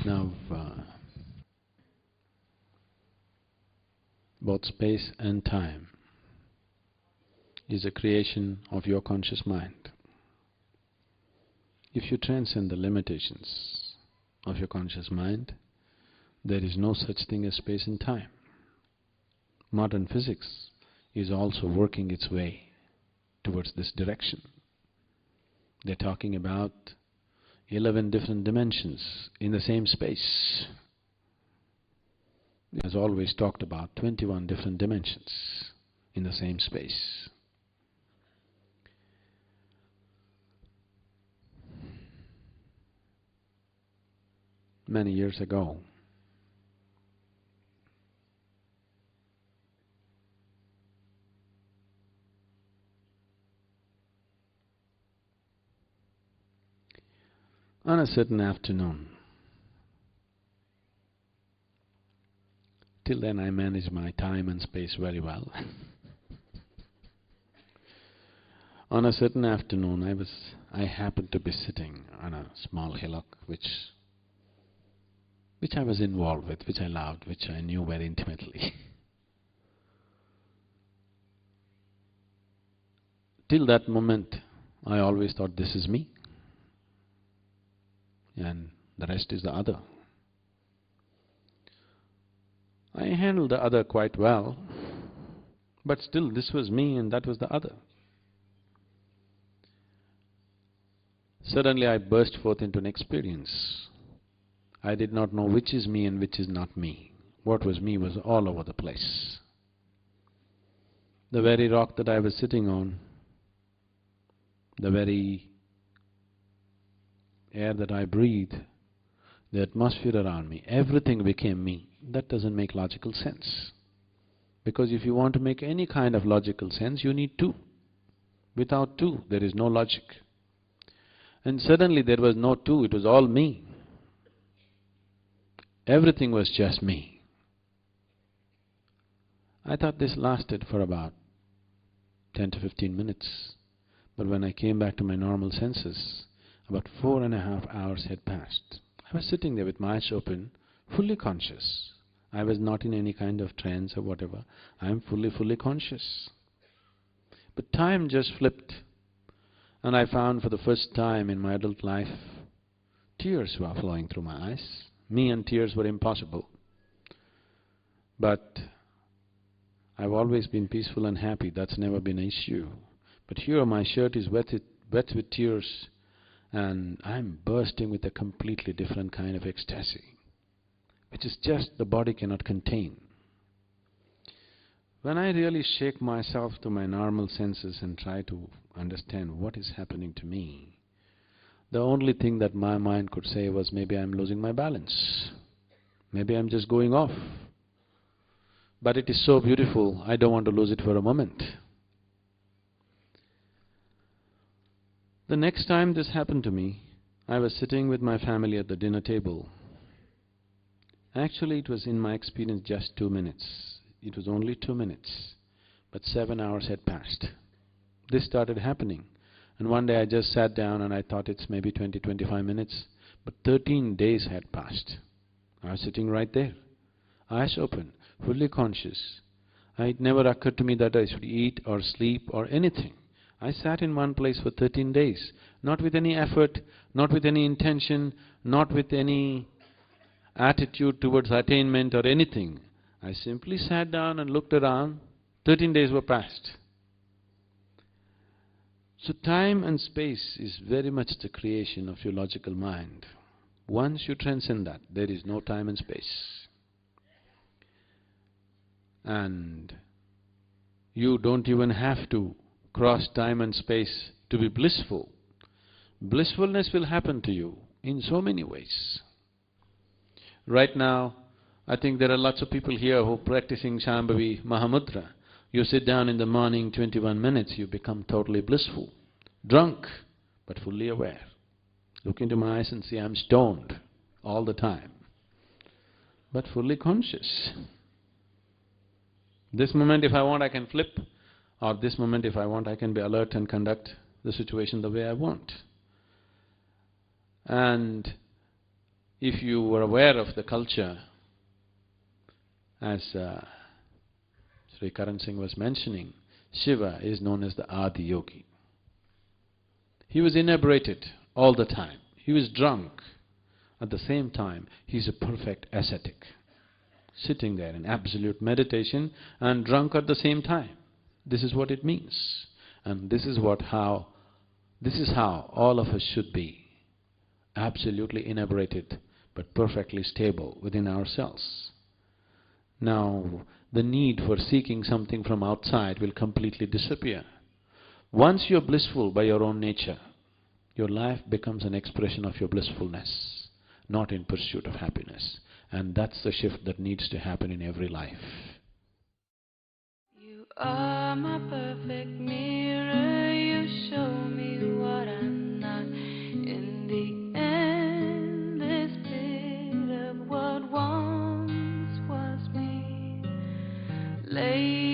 Now, both space and time is a creation of your conscious mind. If you transcend the limitations of your conscious mind, there is no such thing as space and time. Modern physics is also working its way towards this direction. They're talking about 11 different dimensions in the same space. It has always talked about 21 different dimensions in the same space. Many years ago, on a certain afternoon, till then I managed my time and space very well. On a certain afternoon, I happened to be sitting on a small hillock which I was involved with, which I loved, which I knew very intimately. Till that moment, I always thought this is me and the rest is the other. I handled the other quite well, but still this was me and that was the other. Suddenly I burst forth into an experience. I did not know which is me and which is not me. What was me was all over the place. The very rock that I was sitting on, the very air that I breathe, the atmosphere around me, everything became me. That doesn't make logical sense. Because if you want to make any kind of logical sense, you need two. Without two, there is no logic. And suddenly there was no two, it was all me. Everything was just me. I thought this lasted for about 10 to 15 minutes. But when I came back to my normal senses, about 4.5 hours had passed. I was sitting there with my eyes open, fully conscious. I was not in any kind of trance or whatever. I am fully conscious. But time just flipped. And I found for the first time in my adult life, tears were flowing through my eyes. Me and tears were impossible. But I've always been peaceful and happy, that's never been an issue. But here my shirt is wet with tears and I'm bursting with a completely different kind of ecstasy, which is just the body cannot contain. When I really shake myself to my normal senses and try to understand what is happening to me, The only thing that my mind could say was, maybe I'm losing my balance. Maybe I'm just going off. But it is so beautiful, I don't want to lose it for a moment. The next time this happened to me, I was sitting with my family at the dinner table. Actually, it was, in my experience, just 2 minutes. It was only 2 minutes, but 7 hours had passed. This started happening. And one day I just sat down and I thought it's maybe 20-25 minutes, but 13 days had passed. I was sitting right there, eyes open, fully conscious. It never occurred to me that I should eat or sleep or anything. I sat in one place for 13 days, not with any effort, not with any intention, not with any attitude towards attainment or anything. I simply sat down and looked around. 13 days were passed. So time and space is very much the creation of your logical mind. Once you transcend that, there is no time and space. And you don't even have to cross time and space to be blissful. Blissfulness will happen to you in so many ways. Right now, I think there are lots of people here who are practicing Shambhavi Mahamudra. You sit down in the morning, 21 minutes, you become totally blissful. Drunk, but fully aware. Look into my eyes and see I'm stoned all the time, but fully conscious. This moment if I want I can flip, or this moment if I want I can be alert and conduct the situation the way I want. And if you were aware of the culture, as Sri Karan Singh was mentioning, Shiva is known as the Adi Yogi. He was inebriated all the time. He was drunk. At the same time, he's a perfect ascetic, sitting there in absolute meditation and drunk at the same time. This is what it means. And this is how all of us should be. Absolutely inebriated, but perfectly stable within ourselves. Now, the need for seeking something from outside will completely disappear. Once you're blissful by your own nature, your life becomes an expression of your blissfulness, not in pursuit of happiness. And that's the shift that needs to happen in every life. You are my perfect mirror, you show me what I'm not. In the end, this bit of what once was me lay